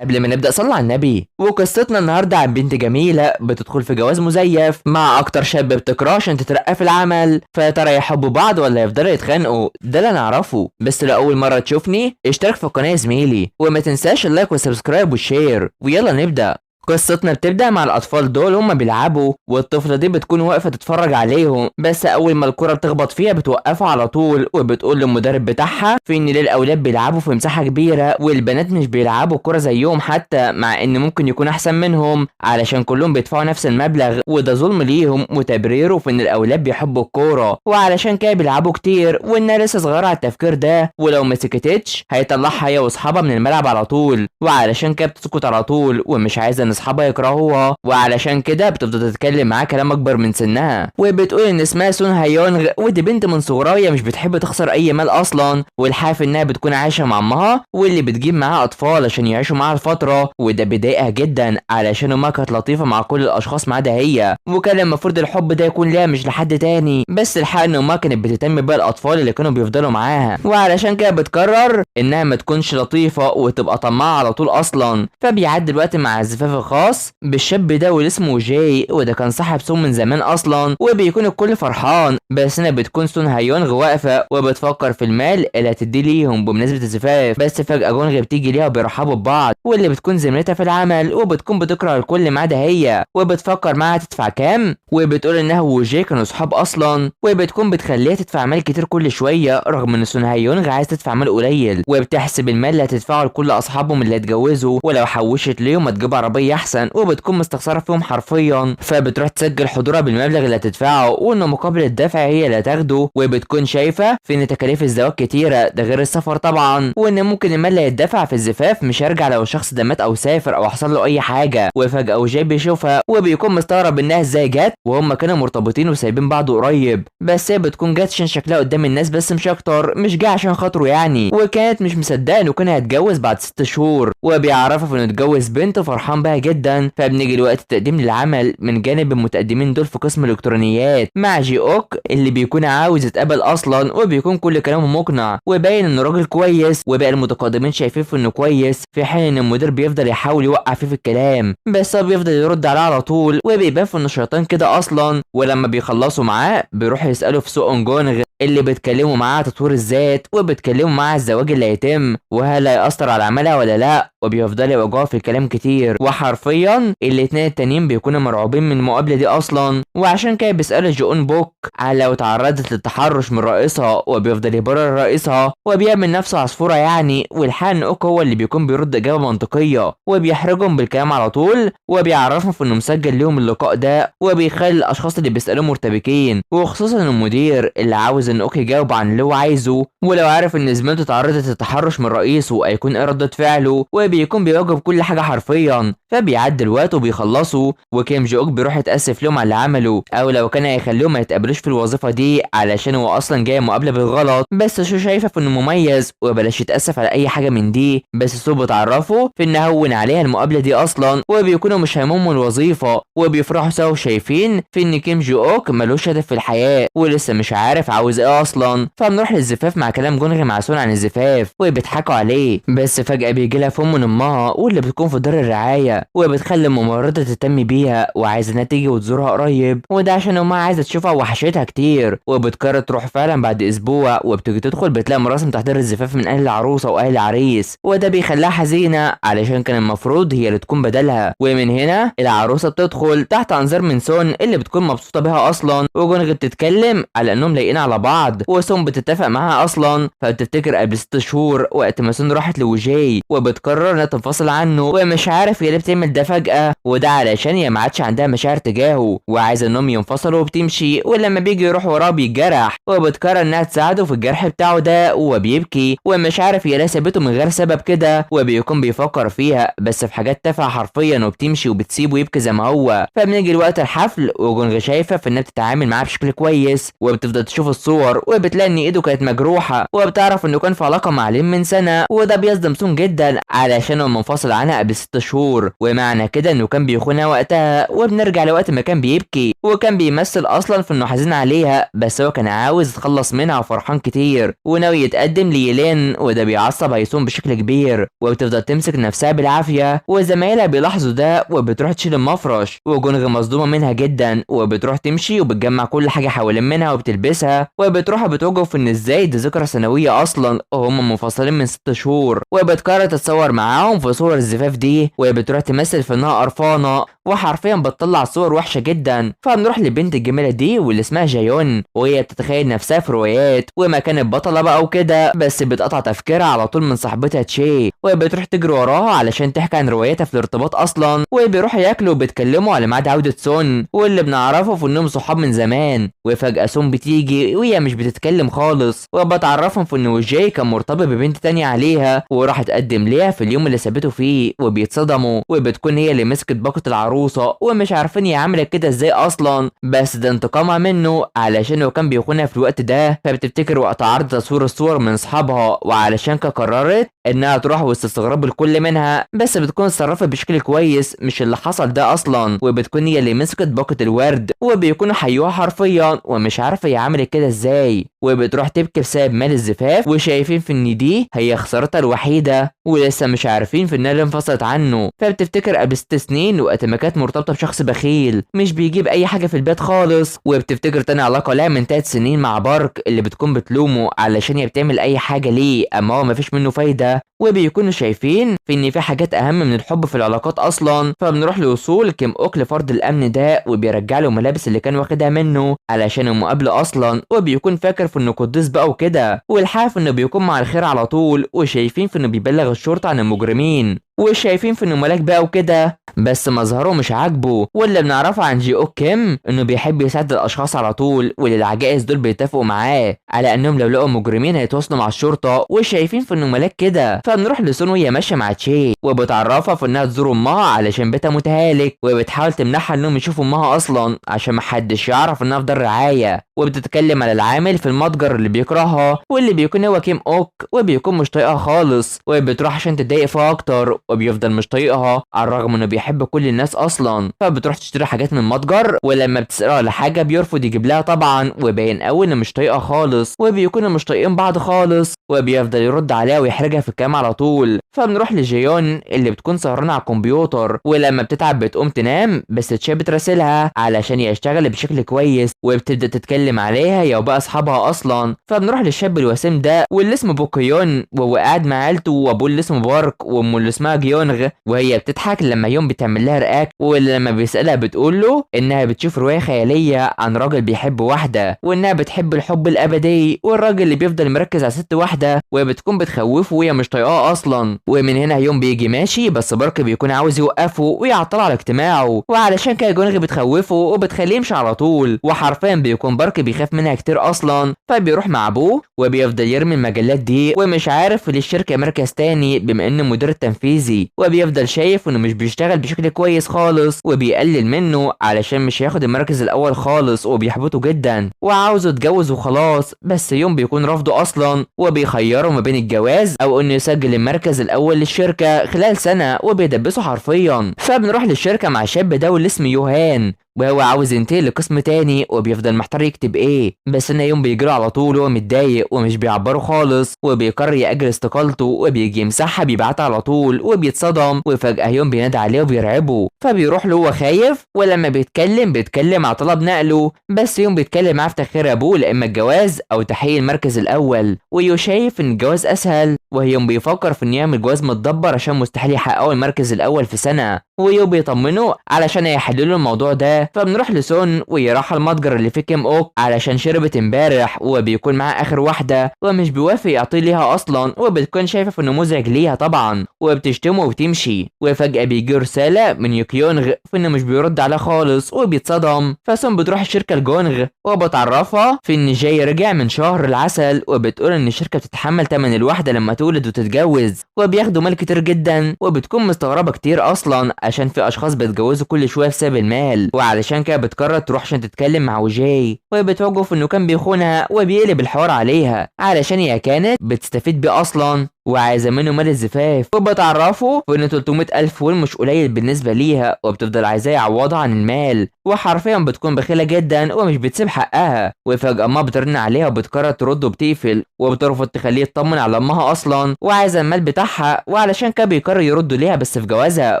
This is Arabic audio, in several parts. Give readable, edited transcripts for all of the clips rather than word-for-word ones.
قبل ما نبدأ صلى على النبي. وقصتنا النهاردة عن بنت جميلة بتدخل في جواز مزيف مع أكتر شاب بتكرهه عشان تترقى في العمل. فيا ترى يحبوا بعض ولا يفضلوا يتخانقوا؟ ده اللي نعرفه. بس لو أول مرة تشوفني اشترك في القناة يا زميلي، وما تنساش اللايك والسبسكرايب والشير. ويلا نبدأ. قصتنا بتبدأ مع الأطفال دول هما بيلعبوا، والطفلة دي بتكون واقفة تتفرج عليهم، بس أول ما الكرة بتخبط فيها بتوقفها على طول، وبتقول للمدرب بتاعها في إن ليه الأولاد بيلعبوا في مساحة كبيرة والبنات مش بيلعبوا كرة زيهم حتى، مع إن ممكن يكون أحسن منهم علشان كلهم بيدفعوا نفس المبلغ، وده ظلم ليهم، وتبريره في إن الأولاد بيحبوا الكورة وعلشان كده بيلعبوا كتير، وإنها لسه صغيرة على التفكير ده، ولو ما سكتتش هيطلعها هي وأصحابها من الملعب على طول، وعلشان كده بتسكت على طول ومش عايزة إن أصحابها يكرهوها، وعلشان كده بتفضل تتكلم معاه كلام اكبر من سنها، وبتقول ان اسمها سون هيونغ، ودي بنت من صغرها هي مش بتحب تخسر اي مال اصلا، والحاف انها بتكون عايشه مع امها واللي بتجيب معاها اطفال عشان يعيشوا معاها الفتره، وده بيضايقها جدا علشان امها كانت لطيفه مع كل الاشخاص ما عدا هي، وكان المفروض الحب ده يكون ليها مش لحد تاني، بس الحق ان امها كانت بتهتم بقى الاطفال اللي كانوا بيفضلوا معاها، وعلشان كده بتقرر انها ما تكونش لطيفه وتبقى طماعه على طول اصلا. فبيعدي الوقت مع الزفاف الخاص بالشاب ده واللي اسمه جاي، وده كان صاحب سون من زمان اصلا، وبيكون الكل فرحان، بس هنا بتكون سون هيونغ واقفه وبتفكر في المال اللي هتديه ليهم بمناسبه الزفاف، بس فجاه جونغ بتيجي ليها وبيرحبوا ببعض، واللي بتكون زميلتها في العمل، وبتكون بتكره الكل ما عدا هي، وبتفكر معاها تدفع كام، وبتقول انها وجاي كانوا صحاب اصلا، وبتكون بتخليها تدفع مال كتير كل شويه رغم ان سون هيونغ عايز تدفع مال قليل، وبتحسب المال اللي هتدفعه لكل اصحابهم اللي هتجوزوا، ولو حوشت ليهم هتجيب عربيه احسن، وبتكون مستخسره فيهم حرفيا، فبتروح تسجل حضورها بالمبلغ اللي هتدفعه، وانه مقابل الدفع هي اللي هتاخده، وبتكون شايفه في ان تكاليف الزواج كتيره، ده غير السفر طبعا، وان ممكن المال اللي هيدفع في الزفاف مش هيرجع لو الشخص ده مات او سافر او حصل له اي حاجه، وفجاه وجاي بيشوفها وبيكون مستغرب انها ازاي جت وهم كانوا مرتبطين وسايبين بعض قريب، بس هي بتكون جت عشان شكلها قدام الناس بس مش اكتر، مش جاي عشان خاطره يعني، وكانت مش مصدقه انه كان هيتجوز بعد 6 شهور، وبيعرفها انه اتجوز بنت وفرحان بها جدا. فبنيجي لوقت التقديم للعمل من جانب المتقدمين دول في قسم الالكترونيات مع جي اوك اللي بيكون عاوز يتقبل اصلا، وبيكون كل كلامه مقنع وباين انه راجل كويس، وباقي المتقدمين شايفين انه كويس، في حين ان المدير بيفضل يحاول يوقع فيه في الكلام، بس هو بيفضل يرد عليه على طول، وبيبان انه شيطان كده اصلا. ولما بيخلصوا معاه بيروحوا يسالوا في سوق جونغ اللي بيتكلموا معاه تطوير الذات، وبيتكلموا معاه الزواج اللي هيتم وهل هيأثر على عملها ولا لا، وبيفضلوا يوجعوا في الكلام كتير، وحرفيا الاتنين التانيين بيكونوا مرعوبين من المقابله دي اصلا، وعشان كده بيسالوا جون بوك على لو تعرضت للتحرش من رئيسها، وبيفضل يبرر رئيسها وبيعمل نفسه عصفوره يعني، والحقيقه ان اوك هو اللي بيكون بيرد اجابه منطقيه، وبيحرجهم بالكلام على طول، وبيعرفهم انه مسجل ليهم اللقاء ده، وبيخلي الاشخاص اللي بيسالوه مرتبكين، وخصوصا المدير اللي عاوز ان اوك يجاوب عن اللي هو عايزه، ولو عارف ان زميلته تعرضت للتحرش من رئيسه هيكون ايه ردة فعله، وبيكون بيواجه كل حاجه حرفيا. فبيعدي الوقت وبيخلصوا، وكيم جي اوك بيروح يتاسف لهم على اللي عمله، او لو كان هيخليهم ما يتقبلوش في الوظيفه دي علشان هو اصلا جاي مقابله بالغلط، بس شو شايفه انه مميز وبلاش يتاسف على اي حاجه من دي، بس سو بتعرفه في ان هون عليها المقابله دي اصلا، وبيكونوا مش هيمموا الوظيفه، وبيفرحوا سوا شايفين في ان كيم جي اوك ملوش هدف في الحياه ولسه مش عارف عاوز ايه اصلا. فبنروح للزفاف مع كلام جونغ مع سون عن الزفاف وبيضحكوا عليه، بس فجاه بيجي لها فم من امها واللي بتكون في دار الرعايه، وبتخلي الممرضه تهتم بيها وعايزه انها تيجي وتزورها قريب، وده عشان امها عايزه تشوفها وحشتها كتير، وبتقرر تروح فعلا بعد اسبوع، وبتيجي تدخل بتلاقي مراسم تحضير الزفاف من اهل العروسه واهل العريس، وده بيخليها حزينه علشان كان المفروض هي اللي تكون بدلها، ومن هنا العروسه بتدخل تحت انظار من سون اللي بتكون مبسوطه بيها اصلا، وجونغ بتتكلم على انهم لايقين على بعض، وسون بتتفق معاها اصلا، فبتفتكر قبل 6 شهور وقت ما سون راحت لوجاي وبتقرر انها تنفصل عنه، ومش عارف هي ليه بتعمل ده فجاه، وده علشان هي ما عادش عندها مشاعر تجاهه وعايزه انهم ينفصلوا وبتمشي، ولما بيجي يروح وراه بيتجرح، وبتقرر انها تساعده في الجرح بتاعه ده وبيبكي، ومش عارف هي ليه سابته من غير سبب كده، وبيكون بيفكر فيها بس في حاجات تافهه حرفيا، وبتمشي وبتسيبه يبكي زي ما هو. فبنيجي لوقت الحفل وجونغ شايفه في انها بتتعامل معاه بشكل كويس، وبتفضل تشوف الصور الصور وبتلاقي ان ايده كانت مجروحه، وبتعرف انه كان في علاقه مع لين من سنه، وده بيصدم سون جدا علشان هو منفصل عنها قبل 6 شهور، ومعنى كده انه كان بيخونها وقتها. وبنرجع لوقت ما كان بيبكي وكان بيمثل اصلا في انه حزين عليها، بس هو كان عاوز يتخلص منها وفرحان كتير وناوي يتقدم ليلين، وده بيعصب هيسون بشكل كبير، وبتفضل تمسك نفسها بالعافيه، وزمايلها بيلاحظوا ده وبتروح تشيل المفرش، وجونغ مصدومه منها جدا وبتروح تمشي وبتجمع كل حاجه حوالين منها وبتلبسها، وبتروح بتوقف في ان ازاي دي ذكرى سنويه اصلا وهم منفصلين من 6 شهور، وبتقرر تتصور معاهم في صور الزفاف دي، وبتروح تمثل في انها قرفانه وحرفيا بتطلع صور وحشه جدا. فبنروح للبنت الجميله دي واللي اسمها جايون، وهي بتتخيل نفسها في روايات وما كانت بطله بقى وكده، بس بتقطع تفكيرها على طول من صاحبتها تشي، وبتروح تجري وراها علشان تحكي عن روايتها في الارتباط اصلا، وبيروحوا ياكلوا وبيتكلموا على ميعاد عوده سون، واللي بنعرفه في انهم صحاب من زمان. وفجاه سون بتيجي وهي مش بتتكلم خالص، وبتعرفهم في انه جاي كان مرتبط ببنت تانية عليها وراح تقدم ليها في اليوم اللي سابته فيه، وبيتصدموا وبتكون هي اللي مسكت باقه العروسه ومش عارفين هي عملت كده ازاي اصلا، بس ده انتقامها منه علشان هو كان بيخونها في الوقت ده. فبتفتكر وقت عرض تصوير الصور من اصحابها، وعلشان كده قررت انها تروح وسط استغراب الكل منها، بس بتكون اتصرفت بشكل كويس مش اللي حصل ده اصلا، وبتكون هي اللي مسكت باقه الورد وبيكونوا حيوها حرفيا ومش عارفه هي عملت كده ازاي، وبتروح تبكي بسبب مال الزفاف، وشايفين في ان دي هي خسارتها الوحيده، ولسه مش عارفين في انها اللي انفصلت عنه. فبتفتكر قبل 6 سنين وقت ما كانت مرتبطه بشخص بخيل مش بيجيب اي حاجه في البيت خالص، وبتفتكر تاني علاقه لها من 3 سنين مع بارك اللي بتكون بتلومه علشان هي بتعمل اي حاجه ليه اما هو مفيش منه فايده، وبيكونوا شايفين في ان في حاجات اهم من الحب في العلاقات اصلا. فبنروح لوصول كيم اوك لفرد الامن ده وبيرجع له الملابس اللي كان واخدها منه علشان المقابله اصلا، وبيكون فاكر في انه قديس بقى وكده، والحاف انه بيكون مع الخير على طول، وشايفين في انه بيبلغ الشرطه عن المجرمين، وشايفين في انه ملاك بقى وكده، بس مظهره مش عاجبه. واللي بنعرفه عن جي اوك كيم انه بيحب يساعد الاشخاص على طول، والعجائز دول بيتفقوا معاه على انهم لو لقوا مجرمين هيتواصلوا مع الشرطه، وشايفين في انه ملاك كده. فبنروح لسون وهي ماشيه مع تشي وبتعرفها في انها تزور امها علشان بيتها متهالك، وبتحاول تمنعها انهم يشوفوا امها اصلا عشان محدش يعرف انها في دار رعايه، وبتتكلم على العامل في المتجر اللي بيكرهها واللي بيكون هو كيم اوك، وبيكون مش طايقها خالص، وبتروح عشان تضايق فيها اكتر، وبيفضل مش طايقها على الرغم انه بيحب كل الناس اصلا. فبتروح تشتري حاجات من المتجر، ولما بتسأله على حاجه بيرفض يجيب لها طبعا، وباين قوي انه مش طايقها خالص، وبيكونوا مش طايقين بعض خالص، وبيفضل يرد عليها ويحرجها في الكلام على طول. فبنروح لجيون اللي بتكون سهرانه على الكمبيوتر، ولما بتتعب بتقوم تنام، بس تشي بتراسلها علشان يشتغل بشكل كويس، وبتبدا تتكلم عليها هي وبقى اصحابها اصلا. فبنروح للشاب الوسيم ده واللي اسمه بوكيون، وهو قاعد مع عيلته وابوه اللي اسمه بارك وامه اللي اسمها جيونغ، وهي بتضحك لما يوم بتعمل لها رقاك، ولما بيسالها بتقول له انها بتشوف روايه خياليه عن راجل بيحب واحده، وانها بتحب الحب الابدي، والراجل اللي بيفضل مركز على ست واحده وبتكون بتخوفه وهي مش طايقاه اصلا. ومن هنا يوم بيجي ماشي، بس بارك بيكون عاوز يوقفه ويعطله على اجتماعه، وعلشان كده جونغ بتخوفه وبتخليه يمشي على طول، وحرفيا بيكون بارك بيخاف منها كتير اصلا. فبيروح مع ابوه وبيفضل يرمي المجلات دي، ومش عارف للشركه مركز تاني بما انه مدير التنفيذي، وبيفضل شايف انه مش بيشتغل بشكل كويس خالص، وبيقلل منه علشان مش هياخد المركز الاول خالص، وبيحبطه جدا وعاوزه يتجوز وخلاص. بس يوم بيكون رافضه اصلا، وبيخيره ما بين الجواز او انه يسجل المركز الاول للشركه خلال سنه، وبيدبسه حرفيا. فبنروح للشركه مع الشاب ده واللي اسمه يوهان، وهو عاوز ينتقل لقسم تاني وبيفضل محتار يكتب ايه، بس ان يوم بيجري على طول وهو متضايق ومش بيعبره خالص، وبيقرر يأجل استقالته، وبيجي يمسحها بيبعتها على طول، وبيتصدم وفجأة يوم بينادي عليه وبيرعبه. فبيروح له وهو خايف، ولما بيتكلم على طلب نقله، بس يوم بيتكلم معاه في تأخير ابوه لاما الجواز او تحقيق المركز الاول، ويو شايف ان الجواز اسهل، ويوم بيفكر في انه يعمل جواز متدبر عشان مستحيل يحققوا المركز الاول في سنه، ويو بيطمنه علشان يحللوا الموضوع ده. فبنروح لسون وهي رايحه المتجر اللي فيه كيم اوك علشان شربت امبارح، وبيكون معاه اخر واحده ومش بيوافق يعطيه ليها اصلا، وبتكون شايفه انه مزعج ليها طبعا، وبتشتمه وبتمشي. وفجاه بيجي رساله من يوكيونغ في انه مش بيرد عليها خالص، وبيتصدم. فسون بتروح الشركه لجونغ وبتعرفها في ان جاي رجع من شهر العسل، وبتقول ان الشركه بتتحمل ثمن الواحده لما تولد وتتجوز، وبياخدوا مال كتير جدا، وبتكون مستغربه كتير اصلا عشان في اشخاص بيتجوزوا كل شويه بسبب المال، وعلشان كده بتقرر تروح عشان تتكلم مع وجاي، وبتواجهه في انه كان بيخونها وبيقلب الحوار عليها علشان هي كانت بتستفيد بيه اصلا وعايزه منه مال الزفاف، وبتعرفه في ان 300,000 وون مش قليل بالنسبه ليها، وبتفضل عايزاه يعوضها عن المال، وحرفيا بتكون بخيله جدا ومش بتسيب حقها. وفجاه امها بترن عليها وبتقرر ترد وبتقفل، وبترفض تخليه يطمن على امها اصلا وعايزه المال بتاعها، وعلشان كده بيقرر يردوا ليها بس في جوازها،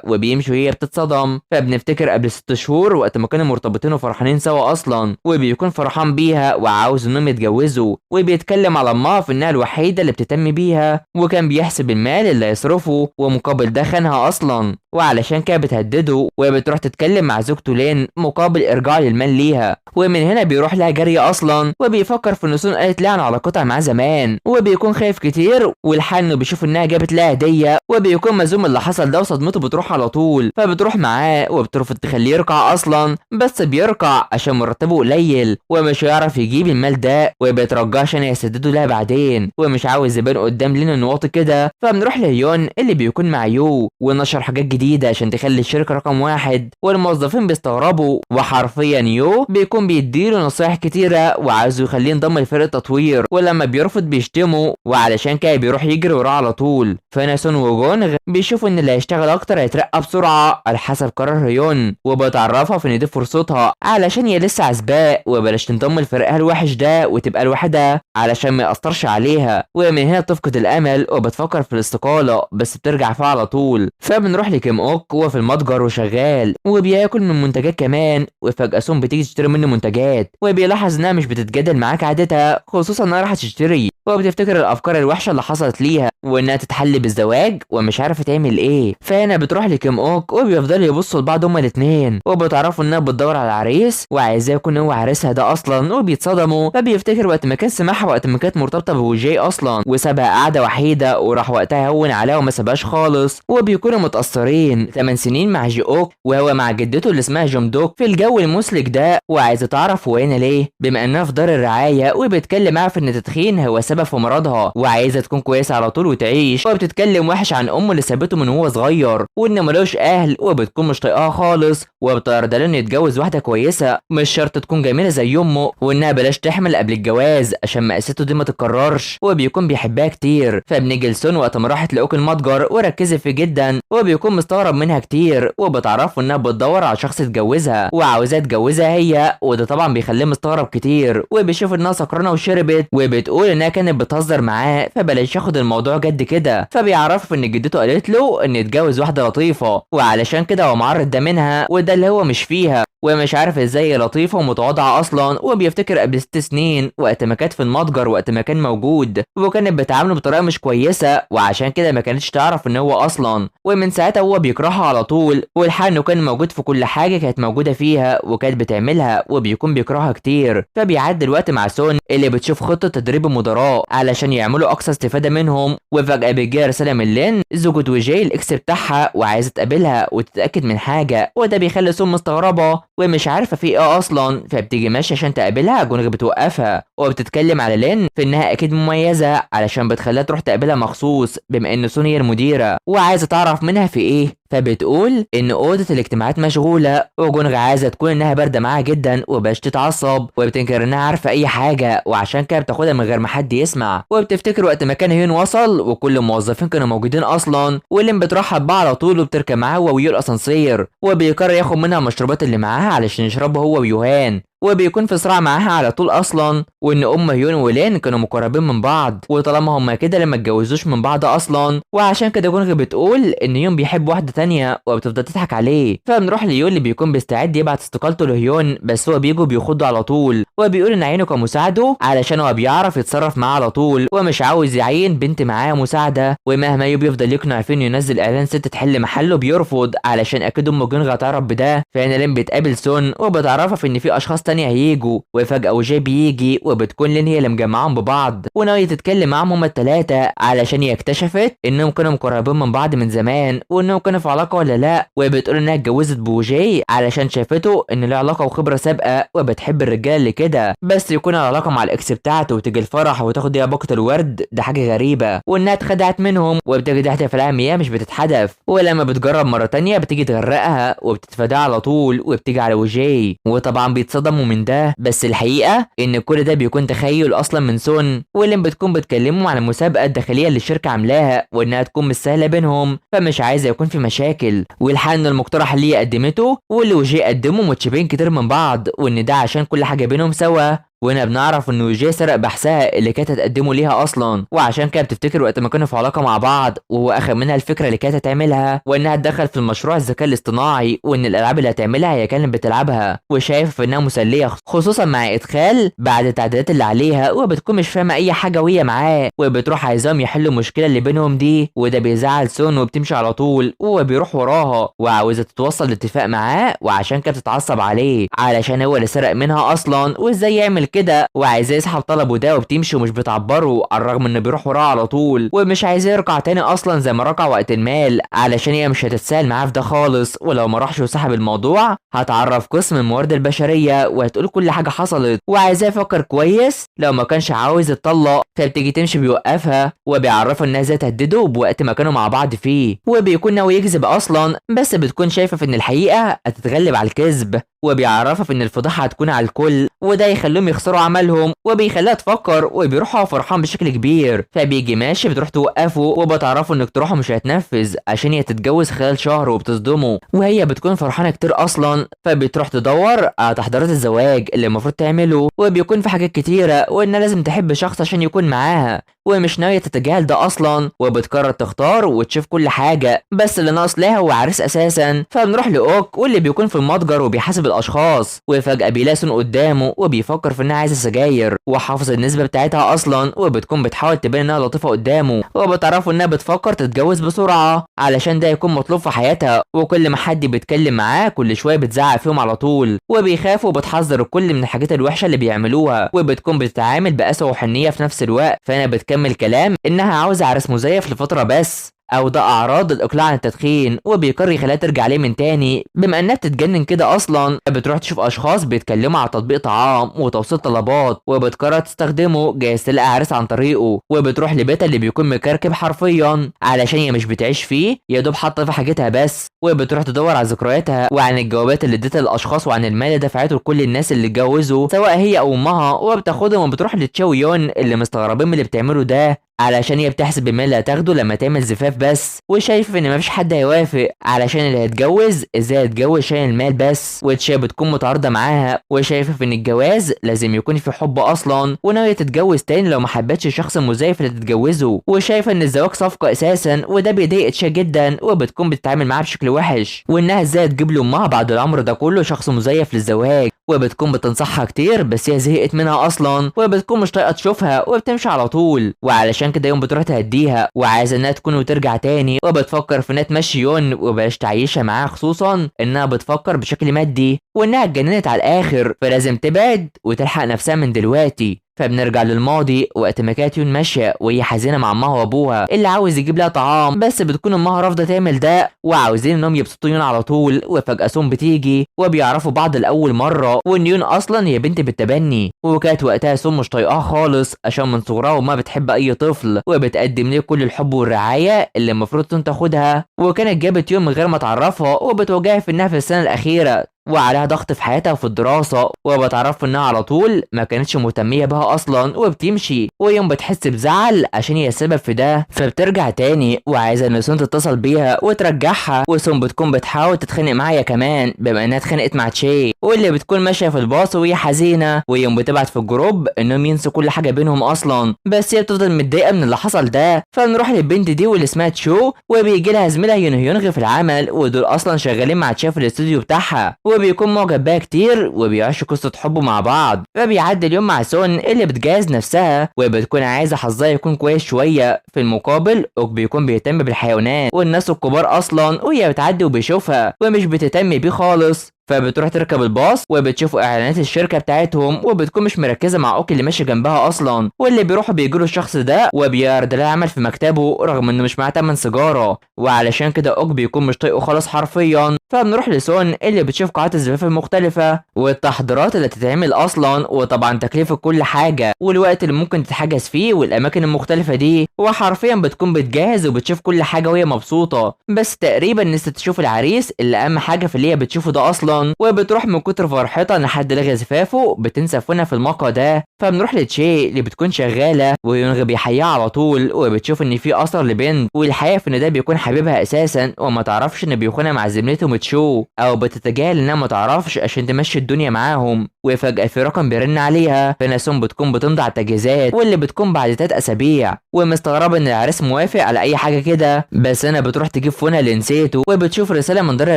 وبيمشي وهي بتتصدم. فبنفتكر قبل 6 شهور وقت ما كانوا مرتبطين وفرحانين سوا اصلا، وبيكون فرحان بيها وعاوز انهم يتجوزوا، وبيتكلم على امها في انها الوحيده اللي بتهتم بيها، وكان بيحسب المال اللي هيصرفه، ومقابل ده خانها اصلا، وعلشان كده بتهدده، وبتروح تتكلم مع زوجته لين مقابل ارجاع للمال ليها. ومن هنا بيروح لها جري اصلا، وبيفكر في ان سون قالت لها عن علاقتها معاه زمان، وبيكون خايف كتير، والحال انه بيشوف انها جابت لها هديه، وبيكون مزوم اللي حصل ده وصدمته بتروح على طول، فبتروح معاه وبترفض تخليه يركع اصلا، بس بيركع عشان مرتبه قليل ومش هيعرف يجيب المال ده، وبيترجاه عشان يسدده لها بعدين، ومش عاوز يبان قدام لين انه واطي كده. فبنروح لهيون اللي بيكون مع يو، ونشر حاجات جديده عشان تخلي الشركه رقم 1، والموظفين بيستغربوا، وحرفيا يو بيكون بيديله نصايح كتيره وعايزه يخليه ينضم لفريق تطوير، ولما بيرفض بيشتمه، وعلشان كده بيروح يجري وراه على طول. فناسون وجونغ بيشوفوا ان اللي هيشتغل اكتر هيترقى بسرعه على حسب قرار هيون، وبتعرفها في ان دي فرصتها علشان هي لسه عزباء، وبلاش تنضم لفريقها الوحش ده وتبقى لوحدها علشان ما يأثرش عليها. ومن هنا بتفقد الامل وبتفكر في الاستقاله، بس بترجع فيها على طول. فبنروح لكيم اوك وهو في المتجر وشغال وبياكل من منتجات كمان، وفجاه سون بتيجي تشتري منه منتجات، وبيلاحظ انها مش بتتجادل معاه كعادتها، خصوصا انها راح تشتري، وبتفتكر الافكار الوحشه اللي حصلت ليها وانها تتحل بالزواج ومش عارفه تعمل ايه. فهنا بتروح لكيم اوك وبيفضلوا يبصوا لبعض هما الاثنين، وبتعرفوا انها بتدور على عريس وعايزاه يكون هو عريسها ده اصلا، وبيتصدموا. فبيفتكر وقت ما كان سمعها وقت ما كانت مرتبطه بوجاي اصلا، وسابها قاعده وحيده، وراح وقتها هون عليها وما سابهاش خالص، وبيكونوا متاثرين 8 سنين مع جي اوك وهو مع جدته اللي اسمها جومدوك في الجو المسلك ده، وعايزه تعرف هو هنا ليه بما انها في دار الرعايه، وبيتكلم معاها في ان التدخين هو سبب في مرضها، وعايزه تكون كويسه على طول وتعيش، وبتتكلم وحش عن امه اللي سابته من وهو صغير، وان ملوش اهل، وبتكون مش طايقاها خالص، وبتعرض له انه يتجوز واحده كويسه مش شرط تكون جميله زي امه، وانها بلاش تحمل قبل الجواز عشان مقاسته دي ما تتكررش، وبيكون بيحبها كتير. فبنيجي لسون وقت ما راحت لاوك المتجر وركزت فيه جدا، وبيكون مستغرب منها كتير، وبتعرفه انها بتدور على شخص تتجوزها وعاوزاه تتجوزها هي، وده طبعا بيخليه مستغرب كتير، وبيشوف انها سكرانه وشربت، وبتقول انها كانت بتهزر معاه فبلاش ياخد الموضوع جد كده. فبيعرف ان جدته قالت له ان يتجوز واحده لطيفه، وعلشان كده هو معرض ده منها، وده اللي هو مش فيها، ومش عارف ازاي لطيفه ومتواضعه اصلا. وبيفتكر قبل 6 سنين وقت ما كانت في المتجر وقت ما كان موجود، وكانت بتعامله بطريقه مش كويسه، وعشان كده ما كانتش تعرف ان هو اصلا، ومن ساعتها هو بيكرهها على طول، والحال انه كان موجود في كل حاجه كانت موجوده فيها وكانت بتعملها، وبيكون بيكرهها كتير. فبيعدي الوقت مع سون اللي بتشوف خطه تدريب المدراء علشان يعملوا اقصى استفاده منهم، وفجاه بيجي رساله من لين زوجة وجاي الاكس بتاعها وعايزه تقابلها وتتاكد من حاجه، وده بيخلي سون مستغربه ومش عارفه في ايه اصلا. فبتيجي ماشيه عشان تقابلها، جونغ بتوقفها وبتتكلم على لين في انها اكيد مميزه علشان بتخليها تروح تقابلها مخصوص بما ان سون هي المديره وعايزه تعرف منها في ايه. فبتقول ان اوضه الاجتماعات مشغوله، وجونغ عايزه تكون انها بارده معاها جدا وباش تتعصب، وبتنكر انها عارفه اي حاجه وعشان كده بتاخدها من غير ما حد يسمع. وبتفتكر وقت ما كان هيون وصل وكل الموظفين كانوا موجودين اصلا، ولين بترحب بها على طول وبتركب معاه هو ويو الاسانسير، وبيقرر ياخد منها المشروبات اللي معاها علشان يشربها هو ويوهان، وبيكون في صراع معاها على طول اصلا، وان هيون ولين كانوا مقربين من بعض، وطالما هما كده لما اتجوزوش من بعض اصلا، وعشان كده جونغ بتقول ان يون بيحب واحده تانية وبتفضل تضحك عليه. فبنروح ليون اللي بيكون بيستعد يبعت استقالته لهيون، بس هو بيجوا بيخضوا على طول، وبيقول ان عينه كان مساعده علشان هو بيعرف يتصرف معاه على طول ومش عاوز يعين بنت معاه مساعده، ومهما يو بيفضل يقنع فيه انه ينزل اعلان ست تحل محله بيرفض علشان اكيد جونغ هتعرف بده. فهنا لين بتقابل سون وبتعرفها في ان في اشخاص تانية هيجوا. وفجأة وجاي بيجي وبتكون لين هي اللي مجمعهم ببعض وناوية تتكلم معاهم هما التلاتة علشان هي اكتشفت انهم كانوا مقربين من بعض من زمان وانهم كانوا في علاقة ولا لا. وبتقول انها اتجوزت بوجاي علشان شافته ان له علاقة وخبرة سابقة وبتحب الرجال اللي كده، بس يكون العلاقة مع الاكس بتاعته وتيجي الفرح وتاخد ليها باقة الورد ده حاجة غريبة، وانها اتخدعت منهم وبتيجي تحتفل لها مياه مش بتتحدف. ولما بتجرب مرة تانية بتيجي تغرقها وبتتفاداها على طول وبتيجي على وجاي، وطبعا بيتصدموا من ده. بس الحقيقة ان كل ده بيكون تخيل اصلا من سون، واللي بتكون بتكلمهم عن المسابقة الداخلية اللي الشركة عاملاها وانها تكون مش سهلة بينهم، فمش عايزة يكون في مشاكل. والحل ان المقترح اللي هي قدمته واللي وجاي قدمه متشابهين كتير من بعض، وان ده عشان كل حاجة بينهم سوا. وهنا بنعرف ان وجاي سرق بحثها اللي كانت هتقدمه ليها اصلا، وعشان كده بتفتكر وقت ما كانوا في علاقه مع بعض وهو اخذ منها الفكره اللي كانت هتعملها وانها تدخل في المشروع الذكاء الاصطناعي، وان الالعاب اللي هتعملها هي كانت بتلعبها وشايف انها مسليه، خصوصا مع ادخال بعد التعديلات اللي عليها، وبتكون مش فاهمه اي حاجه وهي معاه، وبتروح عايزاهم يحلوا المشكله اللي بينهم دي، وده بيزعل سون وبتمشي على طول وبيروح وراها وعاوزه تتوصل لاتفاق معاه، وعشان كده بتتعصب عليه علشان هو اللي سرق منها اصلا وازاي يعمل كده، وعايزاه يسحب طلبه ده وبتمشي ومش بتعبره على الرغم انه بيروح وراها على طول، ومش عايزاه يرجع تاني اصلا زي ما رجع وقت المال علشان هي مش هتتساهل معاه في ده خالص، ولو ما راحش وسحب الموضوع هتعرف قسم الموارد البشريه وهتقول كل حاجه حصلت، وعايزاه يفكر كويس لو ما كانش عاوز يتطلق. فبتيجي تمشي بيوقفها وبيعرفها انها ازاي تهدده بوقت ما كانوا مع بعض فيه، وبيكون ناوي يكذب اصلا، بس بتكون شايفه في ان الحقيقه هتتغلب على الكذب، وبيعرفها في ان الفضيحه هتكون على الكل وده يخليهم يخسروا عملهم، وبيخليها تفكر وبيروحوا فرحان بشكل كبير. فبيجي ماشي بتروح توقفه وبتعرفوا ان اقتراحه مش هيتنفذ عشان هي تتجوز خلال شهر وبتصدمه، وهي بتكون فرحانه كتير اصلا. فبتروح تدور على تحضيرات الزواج اللي المفروض تعمله، وبيكون في حاجات كتيره وانها لازم تحب شخص عشان يكون معاها ومش ناويه تتجاهل ده اصلا، وبتقرر تختار وتشوف كل حاجه، بس اللي ناقص لها هو عريس اساسا. فبنروح لاوك واللي بيكون في المتجر وبيحاسب الاشخاص، وفجاه بيلاقي سون قدامه وبيفكر في انها عايزه سجاير وحافظ النسبه بتاعتها اصلا، وبتكون بتحاول تبين انها لطيفه قدامه، وبتعرفوا انها بتفكر تتجوز بسرعه علشان ده يكون مطلوب في حياتها، وكل ما حد بيتكلم معاه كل شويه بتزعق فيهم على طول، وبيخافوا وبتحذر الكل من الحاجات الوحشه اللي بيعملوها، وبتكون بتتعامل بقسوه وحنيه في نفس الوقت. فانا بتكمل كلام انها عاوزه عريس مزيف لفتره بس او ده اعراض الاقلاع عن التدخين، وبيقرر يخليها ترجع ليه من تاني بما انها بتتجنن كده اصلا. بتروح تشوف اشخاص بيتكلموا على تطبيق طعام وتوصيل طلبات، وبتقرر تستخدمه جايز تلاقي عريس عن طريقه، وبتروح لبيتها اللي بيكون مكركب حرفيا علشان هي مش بتعيش فيه، يا دوب حاطه في حاجتها بس، وبتروح تدور على ذكرياتها وعن الجوابات اللي اديتها للاشخاص وعن المال اللي دفعته لكل الناس اللي اتجوزوا سواء هي او امها، وبتاخدهم وبتروح لتشاو يون اللي مستغربين من اللي بتعمله ده علشان هي بتحسب المال اللي هتاخده لما تعمل زفاف بس، وشايف ان مفيش حد هيوافق علشان اللي هيتجوز ازاي هتجوز عشان المال بس، وتشا بتكون متعارضه معاها وشايفه ان الجواز لازم يكون في حب اصلا، وناويه تتجوز تاني لو ما حبتش الشخص المزيف اللي تتجوزه، وشايفه ان الزواج صفقه اساسا، وده بيضايق تشا جدا، وبتكون بتتعامل معاه بشكل وحش، وانها ازاي تجيب له امها بعد العمر ده كله شخص مزيف للزواج، وبتكون بتنصحها كتير بس هي زهقت منها اصلا، وبتكون مش طايقه تشوفها وبتمشي على طول، وعلشان كده يوم بتروح تهديها وعايزه انها تكون وترجع تاني، وبتفكر في انها تمشي يون وبلاش تعيشها معاها، خصوصا انها بتفكر بشكل مادي وانها اتجننت على الاخر، فلازم تبعد وتلحق نفسها من دلوقتي. فبنرجع للماضي وقت ما كانت يون ماشيه وهي حزينه مع امها وابوها اللي عاوز يجيب لها طعام، بس بتكون امها رافضه تعمل ده وعاوزين انهم يبسطوا يون على طول، وفجاه سون بتيجي وبيعرفوا بعض لاول مره، وان يون اصلا هي بنت بالتبني، وكانت وقتها سون مش طايقاها خالص عشان من صغرها وما بتحب اي طفل وبتقدم ليه كل الحب والرعايه اللي المفروض سون تاخدها، وكانت جابت يون من غير ما تعرفها وبتواجهها في انها في السنه الاخيره وعليها ضغط في حياتها وفي الدراسة، وبتعرف انها على طول ما كانتش مهتمية بها اصلا وبتمشي، ويوم بتحس بزعل عشان هي السبب في ده، فبترجع تاني وعايزة ان سون تتصل بيها وترجعها، وسون بتكون بتحاول تتخانق معايا كمان بما انها اتخانقت مع تشي، واللي بتكون ماشية في الباص وهي حزينة، ويوم بتبعت في الجروب انهم ينسوا كل حاجة بينهم اصلا، بس هي بتفضل متضايقة من اللي حصل ده. فنروح للبنت دي واللي اسمها تشو، وبيجي لها زميلها يونغ في العمل، ودول اصلا شغالين مع تشي في الاستوديو بتاعها، وبيكون معجب بيها كتير وبيعيشوا قصة حب مع بعض. فبيعدي اليوم مع سون اللي بتجهز نفسها وبتكون عايزة حظها يكون كويس شوية، في المقابل اوك بيكون بيهتم بالحيوانات والناس الكبار اصلا، وهي بتعدي وبيشوفها ومش بتهتم بيه خالص، فبتروح تركب الباص وبتشوفوا اعلانات الشركه بتاعتهم، وبتكون مش مركزه مع اوك اللي ماشي جنبها اصلا، واللي بيروحوا بيجوا الشخص ده وبيعرض لها عمل في مكتبه رغم انه مش معاه تمن سيجاره، وعلشان كده اوك بيكون مش طايقه خالص حرفيا. فبنروح لسون اللي بتشوف قاعات الزفاف المختلفه والتحضيرات اللي تتعمل اصلا، وطبعا تكلفه كل حاجه والوقت اللي ممكن تتحجز فيه والاماكن المختلفه دي، وحرفيا بتكون بتجهز وبتشوف كل حاجه وهي مبسوطه. بس تقريبا نسيت تشوف العريس اللي اهم حاجه في اللي هي بتشوفه ده اصلا، وبتروح من كتر فرحتها ان حد لغى زفافه بتنسى فينا في المقهى ده. فبنروح لتشي اللي بتكون شغاله ويونغ بيحييها على طول، وبتشوف ان في اثر لبنت، والحقيقه في ان ده بيكون حبيبها اساسا، وما تعرفش ان بيخونها مع زميلته متشو، او بتتجاهل انها ما تعرفش عشان تمشي الدنيا معاهم. وفجاه في رقم بيرن عليها، فناسون بتكون بتمضي على التجهيزات واللي بتكون بعد 3 اسابيع، ومستغربه ان العريس موافق على اي حاجه كده. بس انا بتروح تجيب فونا اللي نسيته، وبتشوف رساله من دار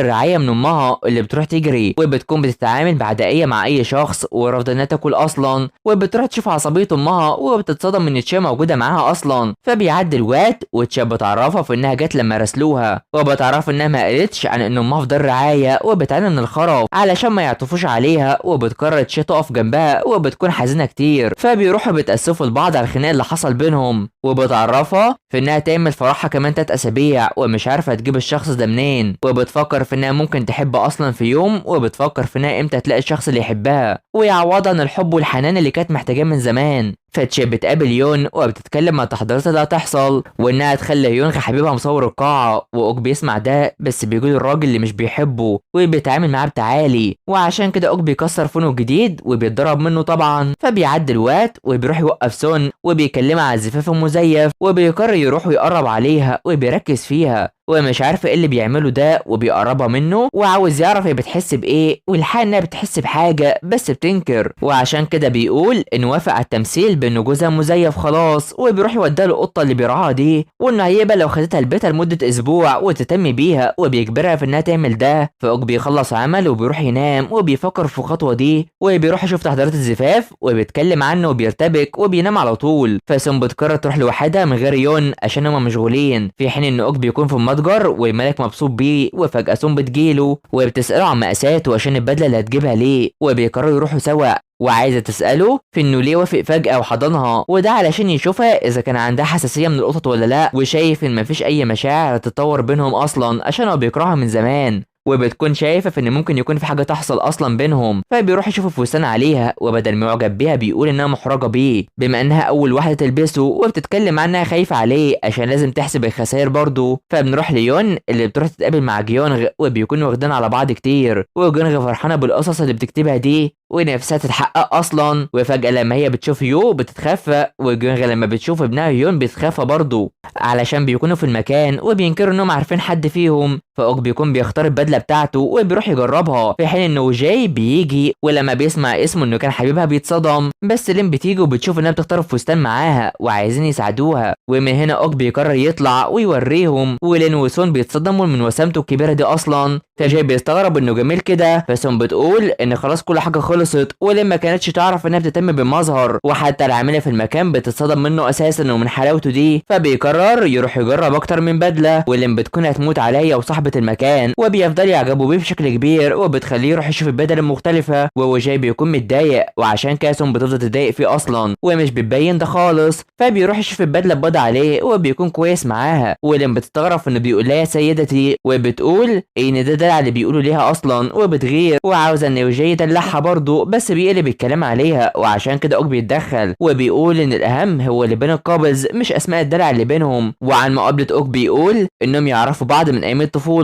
الرعايه من امها اللي بتروح تجري، وبتكون بتتعامل بعدائيه مع اي شخص ورافضه انها تاكل اصلا. وبتروح تشوف عصبيه امها وبتتصدم ان تشا موجوده معاها اصلا. فبيعدي الوقت وتشا بتعرفها في انها جت لما راسلوها، وبتعرف انها ما قالتش عن ان امها في دار رعايه وبتعاني من الخرف علشان ما يعطفوش عليها، وبتقرر تشا تقف جنبها وبتكون حزينه كتير. فبيروحوا بيتاسفوا لبعض على الخناق اللي حصل بينهم، وبتعرفها في انها تعمل فرحها كمان 3 اسابيع ومش عارفه تجيب الشخص ده منين، وبتفكر في انها ممكن تحب اصلا في يوم، وبتفكر في انها امتى تلاقي الشخص اللي يحبها ويعوضها عن الحب والحنان اللي كانت محتاجاه من زمان. فتشي بتقابل يون وبتتكلم عن التحضيرات اللي هتحصل، وانها تخلي يونغ حبيبها مصور القاعه. واوك بيسمع ده بس بيقول الراجل اللي مش بيحبه وبيتعامل معاه بتعالي، وعشان كده اوك بيكسر فونه الجديد وبيتضرب منه طبعا. فبيعدي الوقت وبيروح يوقف سون وبيكلمها على الزفاف المزيف، وبيقرر يروح ويقرب عليها وبيركز فيها ومش عارف ايه اللي بيعمله ده، وبيقربها منه وعاوز يعرف هي بتحس بايه، والحقيقه انها بتحس بحاجه بس بتنكر. وعشان كده بيقول انه وافق على التمثيل بانه جوزها مزيف خلاص، وبيروح يوديها القطه اللي بيرعاها دي، وانه هيبقى لو خدتها لبيتها لمده اسبوع وتهتم بيها، وبيجبرها في انها تعمل ده. فاوك بيخلص عمل وبيروح ينام وبيفكر في الخطوه دي، وبيروح يشوف تحضيرات الزفاف وبيتكلم عنه وبيرتبك وبينام على طول. فسون بتقرر تروح لوحدها من غير يون عشان هما مشغولين، في حين ان اوك بيكون في المتجر والملك مبسوط بيه. وفجأة سون بتجيله وبتسأله عن مقاساته عشان البدلة اللي هتجيبها ليه، وبيقرروا يروحوا سوا، وعايزة تسأله في انه ليه وافق فجأة وحضنها، وده علشان يشوفها اذا كان عندها حساسية من القطط ولا لا، وشايف ان مفيش اي مشاعر تتطور بينهم اصلا عشان هو بيكرهها من زمان، وبتكون شايفه في ان ممكن يكون في حاجه تحصل اصلا بينهم. فبيروح يشوف الفستان عليها، وبدل ما يعجب بيها بيقول انها محرجه بيه بما انها اول واحده تلبسه، وبتتكلم عنها خايفه عليه عشان لازم تحسب الخسائر برضه. فبنروح ليون اللي بتروح تتقابل مع جيونغ، وبيكونوا واخدين على بعض كتير، وجيونغ فرحانه بالقصص اللي بتكتبها دي ونفسها تتحقق اصلا. وفجاه لما هي بتشوف يو بتتخفى، وجيونغ لما بتشوف ابنها يون بيتخفى برضه علشان بيكونوا في المكان وبينكروا انهم عارفين حد فيهم. فاوك بيكون بيختار البدله بتاعته وبيروح يجربها، في حين انه جاي بيجي ولما بيسمع اسمه انه كان حبيبها بيتصدم. بس لين بتيجي وبتشوف انها بتختار الفستان معاها وعايزين يساعدوها، ومن هنا اوك بيقرر يطلع ويوريهم، ولين وسون بيتصدموا من وسامته الكبيره دي اصلا. فجاي بيستغرب انه جميل كده، فسون بتقول ان خلاص كل حاجه خلصت، ولين ما كانتش تعرف انها بتهتم بالمظهر، وحتى العامله في المكان بتتصدم منه اساسا ومن حلاوته دي. فبيقرر يروح يجرب اكتر من بدله، ولين بتكون هتموت عليا وصاحبه المكان، وبيفضل يعجبوا بيه بشكل كبير، وبتخليه يروح يشوف البدل المختلفه، وهو جاي بيكون متضايق، وعشان كده سون بتفضل تضايق فيه اصلا ومش بتبين ده خالص. فبيروح يشوف البدله بيض عليه وبيكون كويس معاها، ولين بتستغرب انه بيقول لها يا سيدتي، وبتقول ان ده دلع اللي بيقولوا ليها اصلا، وبتغير وعاوزه ان يوجي يدلعها برضه، بس بيقلب الكلام عليها، وعشان كده اوك بيتدخل وبيقول ان الاهم هو اللي بين القابلز مش اسماء الدلع اللي بينهم. وعن مقابله اوك بيقول انهم يعرفوا بعض من ايام الطفوله.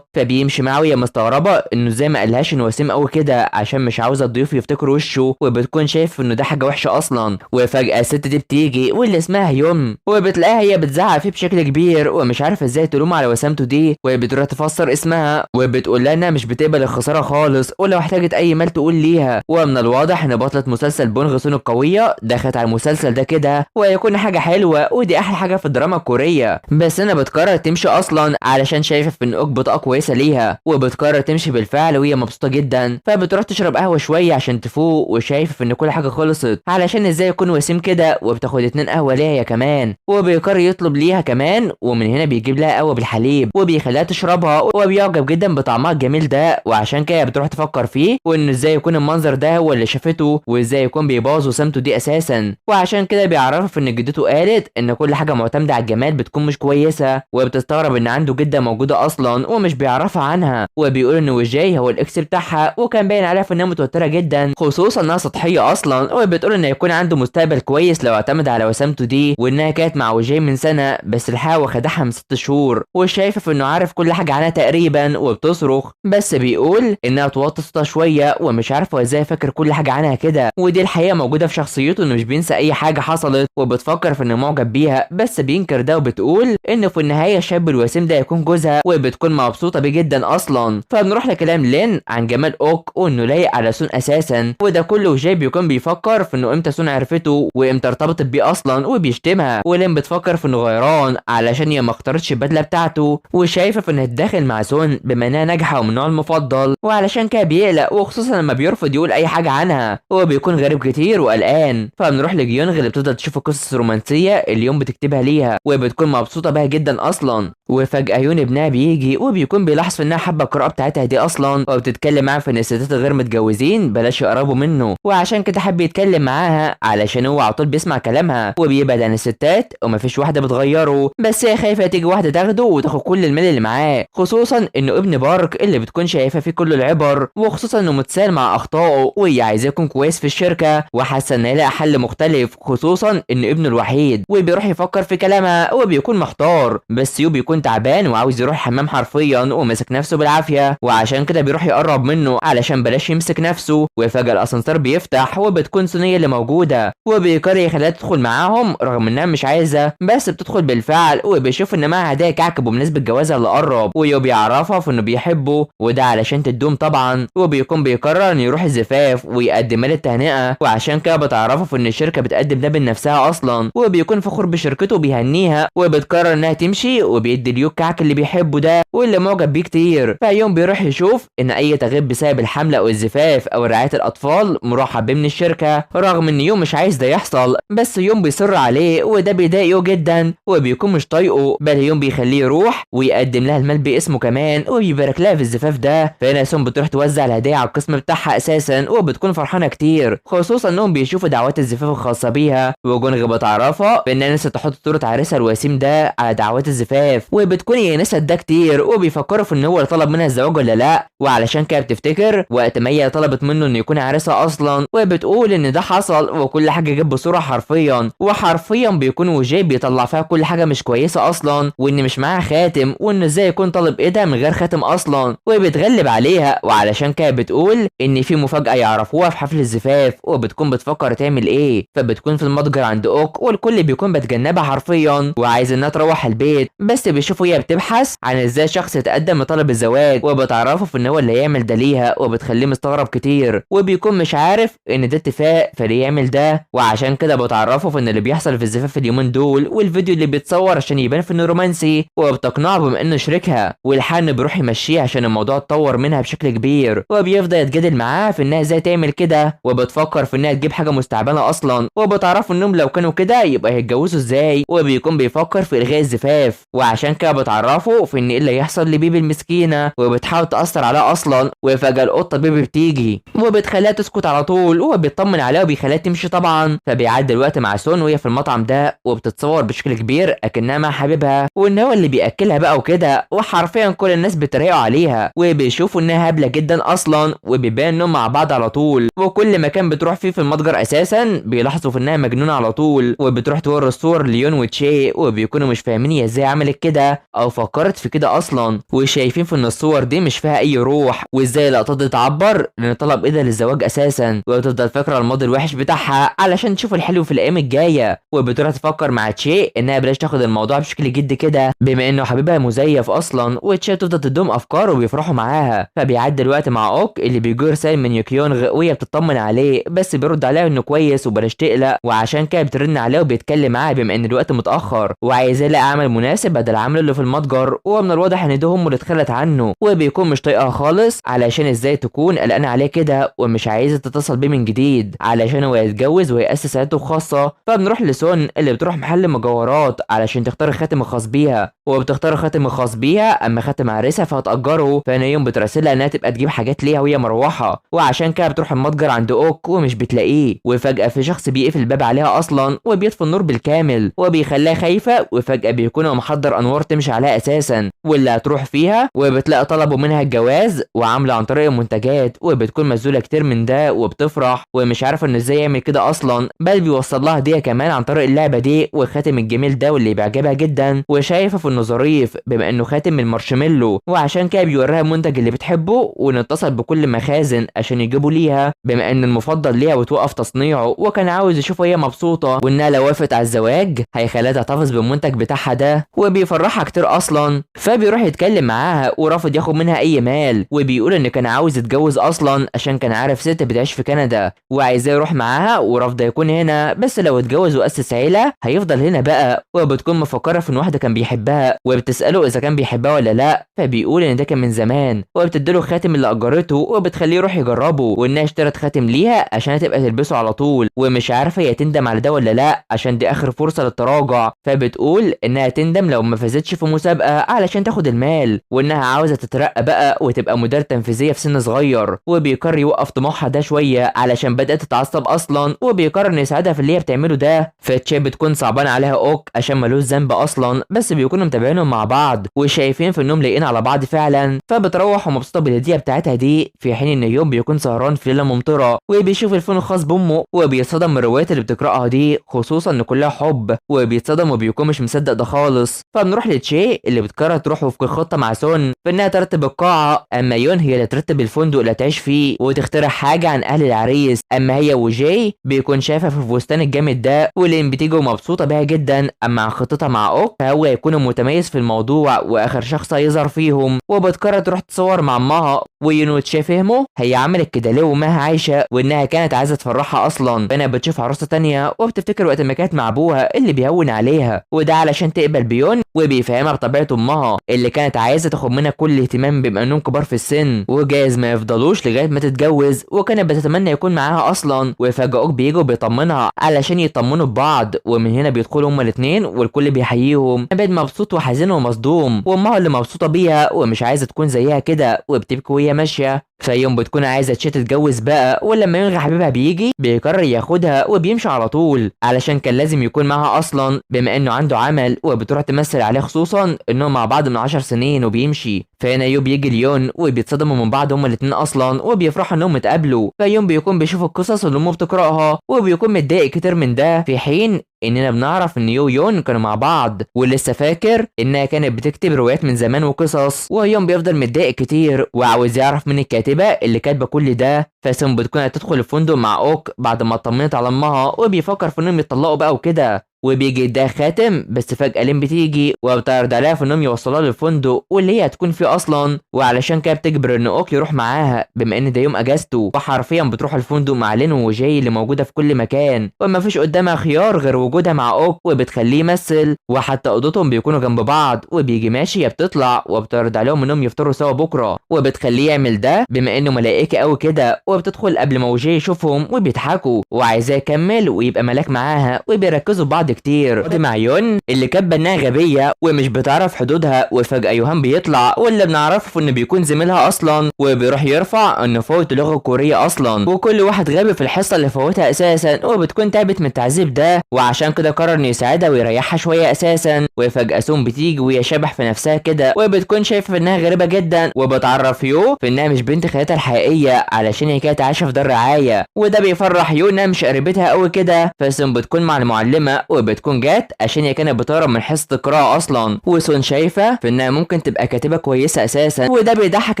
فبيمشي معاه وهي مستغربه انه زي ما قالهاش انه وسيم قوي كده عشان مش عاوزه الضيوف يفتكروا وشه، وبتكون شايف انه ده حاجه وحشه اصلا. وفجاه الست دي بتيجي واللي اسمها هيون، وبتلاقيها هي بتزعق فيه بشكل كبير ومش عارفه ازاي تلوم على وسامته دي، وبتروح تفسر اسمها وبتقول لها انها مش بتقبل الخساره خالص، ولو احتاجت اي مال تقول ليها. ومن الواضح ان بطلة مسلسل بون غسون القوية دخلت على المسلسل ده كده وهيكون حاجة حلوة، ودي احلى حاجة في الدراما الكورية. بس انا بتقرر تمشي اصلا علشان شايفة في ان اوك بطاقة كويسة ليها، وبتقرر تمشي بالفعل وهي مبسوطة جدا. فبتروح تشرب قهوة شوية عشان تفوق، وشايفة في ان كل حاجة خلصت علشان ازاي يكون وسيم كده، وبتاخد 2 قهوة ليها هي كمان، وبيقرر يطلب ليها كمان، ومن هنا بيجيب لها قهوة بالحليب وبيخليها تشربها، وبيعجب جدا بطعمها الجميل ده. وعشان كده بتروح تفكر فيه وان ازاي يكون المنظر ده هو اللي شافته، وازاي يكون بيبوظ وسامته دي اساسا. وعشان كده بيعرفه ان جدته قالت ان كل حاجة معتمدة على الجمال بتكون مش كويسة، وبتستغرب ان عنده جدة موجودة اصلا ومش بيعرفها عنها. وبيقول ان وجاي هو الاكس بتاعها، وكان باين عليها في انها متوترة جدا خصوصا انها سطحية اصلا. وبتقول ان هيكون عنده مستقبل كويس لو اعتمد على وسامته دي، وانها كانت مع وجاي من سنة بس الحقيقة خدعها من 6 شهور، وشايفة في انه عارف كل حاجة عنها تقريبا، وبتصرخ بس بيقول انها توطي صوتها شوية ومش عارفة ازاي فاكر كل حاجة عنها كده. ودي الحقيقة موجودة في شخصيته انه مش بينسى اي حاجة حصلت، وبتفكر في انه معجب بيها بس بينكر ده، وبتقول انه في النهاية الشاب الوسيم ده هيكون جوزها، وبتكون مبسوطة بيه جدا اصلا. فبنروح لكلام لين عن جمال اوك وانه لايق على سون اساسا، وده كله وجاي بيكون بيفكر في انه امتى سون عرفته وامتى ارتبطت بيه اصلا، وبيشتمها. ولين بتفكر في انه غيران علشان هي ما اختارتش البدله بتاعته، وشايفه في انها تدخل مع سون بما انها ناجحه ومن النوع المفضل، وعلشان كده بيقلق، وخصوصا لما بيرفض يقول اي حاجه عنها، هو بيكون غريب كتير وقلقان. فبنروح لجيونغ اللي بتفضل تشوف القصص الرومانسيه اليوم بتكتبها ليها، وبتكون مبسوطه بيها جدا اصلا. وفجاه يون ابنها بيجي وبيكون بيلاحظ انها حابه القراءه بتاعتها دي اصلا، وبتتكلم معاه في ان الستات الغير متجوزين بلاش يقربوا منه، وعشان كده حب يتكلم معاها علشان هو على طول بيسمع كلامها وبيبعد عن الستات، ومفيش واحده بتغيره. بس هي خايفه تيجي واحده تاخده وتاخد كل المال اللي معاه، خصوصا انه ابن بارك اللي بتكون شايفه فيه كل العبر، وخصوصا انه متساهل مع اخطائه، وهي عايزاه يكون كويس في الشركه، وحاسه ان هيلاقي حل مختلف خصوصا انه ابنه الوحيد. وبيروح يفكر في كلامها وبيكون محتار، بس يو بيكون تعبان وعاوز يروح الحمام حرفيا وماسك نفسه بالعافيه، وعشان كده بيروح يقرب منه علشان بلاش يمسك نفسه. وفجاه الاسانسير بيفتح وبتكون سونية اللي موجوده، وبيقرر يخليها تدخل معاهم رغم انها مش عايزه، بس بتدخل بالفعل. وبيشوف ان معاها هدايا كعك بمناسبه جوازها اللي قرب، ويو بيعرفها في انه بيحبه وده علشان تدوم طبعا. وبيكون بيقرر انه يروح الزفاف ويقدم لها التهنئه، وعشان كده بتعرفه في ان الشركه بتقدم ده بنفسها اصلا، وبيكون فخور بشركته وبيهنيها. وبتقرر انها تمشي وبيدي اليو الكعك اللي بيحبه ده واللي معجب بيه كتير. فيوم بيروح يشوف ان اي تغيير بسبب الحمله او الزفاف او رعايه الاطفال مرحب بيه من الشركه، رغم ان يوم مش عايز ده يحصل، بس يوم بيصر عليه وده بيضايقه جدا، وبيكون مش طايقه، بل يوم بيخليه يروح ويقدم لها المال باسمه كمان وبيبارك لها في الزفاف ده. فهنا سون بتروح توزع الهدايا على القسم بتاعها اساسا، وبتكون فرحانه كتير خصوصا انهم بيشوفوا دعوات الزفاف الخاصه بيها. وجونغ بتعرفها بانها نسيت تحط صوره عريسها الوسيم ده على دعوات الزفاف، وبتكون هي نسيت ده كتير، وبيفكروا في ان هو اللي طلب منها الزواج ولا لا. وعلشان كده بتفتكر وقت ما هي طلبت منه انه يكون عريسها اصلا، وبتقول ان ده حصل وكل حاجه جت بصوره حرفيا. وحرفيا بيكون وجاي بيطلع فيها كل حاجه مش كويسه اصلا، وان مش معاها خاتم، وان ازاي يكون طالب ايدها من غير خاتم اصلا، وبتغلب عليها. وعلشان كده بتقول ان في مفاجاه يعرفوها في حفل الزفاف، وبتكون بتفكر تعمل ايه. فبتكون في المتجر عند اوك والكل بيكون بتجنبها حرفيا وعايز انها تروح البيت، بس بيشوفوا هي بتبحث عن ازاي شخص يتقدم لطلب الزواج، وبتعرفه في ان هو اللي هيعمل ده ليها، وبتخليه مستغرب كتير، وبيكون مش عارف ان ده اتفاق فليه يعمل ده. وعشان كده بتعرفه في ان اللي بيحصل في الزفاف اليومين دول والفيديو اللي بيتصور عشان يبان في انه رومانسي، وبتقنعه بما انه شريكها، والحان بيروح يمشيه عشان الموضوع اتطور منها بشكل كبير، وبيفضل يتجادل معاه في انها ازاي تعمل كده، وبتفكر في انها تجيب حاجه مستعبانه اصلا، وبتعرفه انهم لو كانوا كده يبقى هيتجوزوا ازاي، وبيكون بيفكر في الغاء الزفاف. وعشان كده بتعرفه في ان ايه اللي هيحصل لبيبي المسكينه، وبتحاول تاثر عليها اصلا. وفجاه القطه بيبي بتيجي وبتخليها تسكت على طول، وبيطمن عليها وبيخليها تمشي طبعا. فبيعدي الوقت مع سون وهي في المطعم ده، وبتتصور بشكل كبير اكنها مع حبيبها وان هو اللي بياكلها بقى وكده، وحرفيا كل الناس بيتريقوا عليها وبيشوفوا انها هبله جدا اصلا، وبيبان انهم مع بعض على طول. وكل مكان بتروح فيه في المتجر اساسا بيلاحظوا في انها مجنونه على طول، وبتروح توري الصور ليون وتشي، وبيكونوا مش فاهمين هي ازاي عملت كده او فكرت في كده اصلا، وشايفين في ان الصور دي مش فيها اي روح، وازاي اللقطات دي تعبر لان طلب ايدها للزواج اساسا، وتفضل فاكره الماضي الوحش بتاعها علشان تشوف الحلو في الايام الجايه. وبتروح تفكر مع تشي انها بلاش تاخد الموضوع بشكل جد كده بما انه حبيبها مزيف اصلا، وتشي تفضل تدوم افكار وبيفرحوا معاها. فبيعدي الوقت مع اوك اللي بيجي رسائل من يونغ وهي بتطمن عليه، بس بيرد عليها انه كويس وبلاش تقلق، وعشان كده بترن عليه وبيتكلم معاه بما ان الوقت متاخر وعايز يلاقي عمل مناسب بدل العمل اللي في المتجر. ومن الواضح ان دي امه اللي اتخلت عنه، وبيكون مش طايقها خالص علشان ازاي تكون قلقانه عليه كده ومش عايزه تتصل بيه من جديد علشان هو يتجوز ويأسس عيلته الخاصه. فبنروح لسون اللي بتروح محل مجوهرات علشان تختار الخاتم الخاص بيها، وبتختار الخاتم الخاص بيها، اما خاتم عريسها فهتأجره. فنيوم بتراسلها انها تبقى تجيب حاجات ليها وهي مروحه، وعشان كده بتروح المتجر عند اوك ومش بتلاقيه. وفجأة في شخص بيقفل الباب عليها اصلا وبيطفي النور بالكامل وبيخليها خايفه. وفجأة بيكون هو محضر انوار تمشي عليها اساسا واللي هتروح فيها، وبتلاقي طلبوا منها الجواز وعامله عن طريق المنتجات، وبتكون مذوله كتير من ده وبتفرح ومش عارفه انه ازاي يعمل كده اصلا، بل بيوصل لها هديه كمان عن طريق اللعبه دي والخاتم الجميل ده واللي بيعجبها جدا وشايفه في انه ظريف بما انه خاتم من مارشميلو. وعشان كده بيوريها المنتج اللي بتحبه ونتصل بكل مخازن عشان يجيبوا ليها بما ان المفضل ليها وتوقف تصنيعه، وكان عاوز يشوفها هي مبسوطه وانها لو وافقت على الزواج هيخليها تحتفظ بالمنتج بتاعها ده وبيفرحها كتير اصلا. فبيروح يتكلم معاها ورافض ياخد منها اي مال، وبيقول ان كان عاوز يتجوز اصلا عشان كان عارف ست بتعيش في كندا وعايزاه يروح معاها ورافض يكون هنا، بس لو اتجوز واسس عيله هيفضل هنا بقى. وبتكون مفكره في ان واحده كان بيحبها وبتساله اذا كان بيحبها ولا لا، فبيقول ان ده كان من زمان، وبتديله الخاتم اللي اجرته وبتخليه يروح يجربه، وانها اشترت خاتم ليها عشان تبقى تلبسه على طول، ومش عارفه هي تندم على ده ولا لا عشان دي اخر فرصه للتراجع. فبتقول انها تندم لو ما فازتش في مسابقه علشان تاخد المال، وانها عاوزه تترقى بقى وتبقى مدير تنفيذيه في سن صغير، وبيقرر يوقف طموحها ده شويه علشان بدات تتعصب اصلا، وبيقرر انه يساعدها في اللي هي بتعمله ده. فتشي بتكون صعبان عليها اوك عشان ملوش ذنب اصلا، بس بيكونوا متابعينهم مع بعض وشايفين في انهم لاقيين على بعض فعلا. فبتروح ومبسوطه بالهديه بتاعتها دي، في حين ان يوم بيكون سهران في ليله ممطره وبيشوف الفون الخاص بامه وبيتصدم من الروايات اللي بتقراها دي، خصوصا ان كلها حب، وبيتصدم وبيكون مش مصدق ده خالص. فبنروح لتشي اللي بتقرر تروح وفق الخطه مع سون في انها ترتب القاعه، اما يون هي اللي ترتب الفندق اللي هتعيش فيه وتخترع حاجه عن اهل العريس، اما هي وجاي بيكون شايفها في الفستان الجامد ده واللي بتيجي ومبسوطه بيها جدا. اما عن خطتها مع اوك فهو يكون متميز في الموضوع واخر شخص هيظهر فيهم، وبتقرر تروح تصور مع امها. ويون وتشي فهموا هي عملت كده ليه وامها عايشه وانها كانت عايزه تفرحها اصلا، فانا بتشوف عروسه تانية وبتفتكر وقت ما كانت مع ابوها اللي بيهون عليها، وده علشان تقبل بيون وبيفهمها بطبيعه امها اللي كانت عايزه تاخد منها كل الاهتمام بما انهم كبار في السن وجايز ما يفضلوش لغايه ما تتجوز، وكانت بتتمنى يكون معاها اصلا. وفجاه اوك بيجوا بيطمنها علشان يطمنوا ببعض، ومن هنا بيدخلوا هما الاثنين والكل بيحييهم. عبيد مبسوط وحزين ومصدوم، وامها اللي مبسوطه بيها ومش عايزه تكون زيها كده وبتبكي وهي ماشيه. فيوم بتكون عايزه تشي تتجوز بقى، ولما ينغى حبيبها بيجي بيقرر ياخدها وبيمشي على طول علشان كان لازم يكون معاها اصلا بما انه عنده عمل، وبتروح تمثل عليه خصوصا انهم مع بعض من 10 سنين وبيمشي. فهنا يوم بيجي ليون وبيتصدموا من بعض هما الاتنين اصلا وبيفرحوا انهم اتقابلوا. فيوم بيكون بيشوف القصص اللي امه بتقراها وبيكون متضايق كتير من ده، في حين اننا بنعرف ان يون كانوا مع بعض ولسه فاكر انها كانت بتكتب روايات من زمان وقصص، ويون بيفضل متضايق كتير وعاوز يعرف من الكاتبه اللي كاتبه كل ده. فسون بتكون هتدخل الفندق مع اوك بعد ما اطمنت على امها وبيفكر في انهم يتطلقوا بقى وكده، وبيجي يديها خاتم بس فجأة لين بتيجي وبتعرض عليها في انهم يوصلوها للفندق واللي هي هتكون فيه اصلا، وعلشان كده بتجبر ان اوك يروح معاها بما ان ده يوم اجازته، وحرفيا بتروح الفندق مع لين وجاي اللي موجوده في كل مكان وما فيش قدامها خيار غير وجودها مع اوك، وبتخليه يمثل وحتى اوضتهم بيكونوا جنب بعض. وبيجي ماشي هي بتطلع وبتعرض عليهم انهم يفطروا سوا بكره وبتخليه يعمل ده بما انه ملائكه قوي كده، وبتدخل قبل ما وجاي يشوفهم وبيضحكوا وعايزاه يكمل ويبقى ملاك معاها وبيركزوا بعض كتير مع يون اللي كاتبه انها غبيه ومش بتعرف حدودها. وفجاه يوهان بيطلع واللي بنعرفه انه بيكون زميلها اصلا وبيروح يرفع انه فوت اللغه الكوريه اصلا، وكل واحد غبي في الحصه اللي فوتها اساسا، وبتكون تعبت من التعذيب ده وعشان كده قرر انه يساعدها ويريحها شويه اساسا. وفجاه سون بتيجي وهي شبح في نفسها كده وبتكون شايفه انها غريبه جدا، وبتعرف يو في انها مش بنت خالتها الحقيقيه علشان هي كانت عايشه في دار رعايه، وده بيفرح يو انها مش قريبتها قوي كده. فسون بتكون مع المعلمه وبتكون جات عشان هي كانت بتهرب من حصه القراءه اصلا، وسون شايفه في انها ممكن تبقى كاتبه كويسه اساسا، وده بيضحك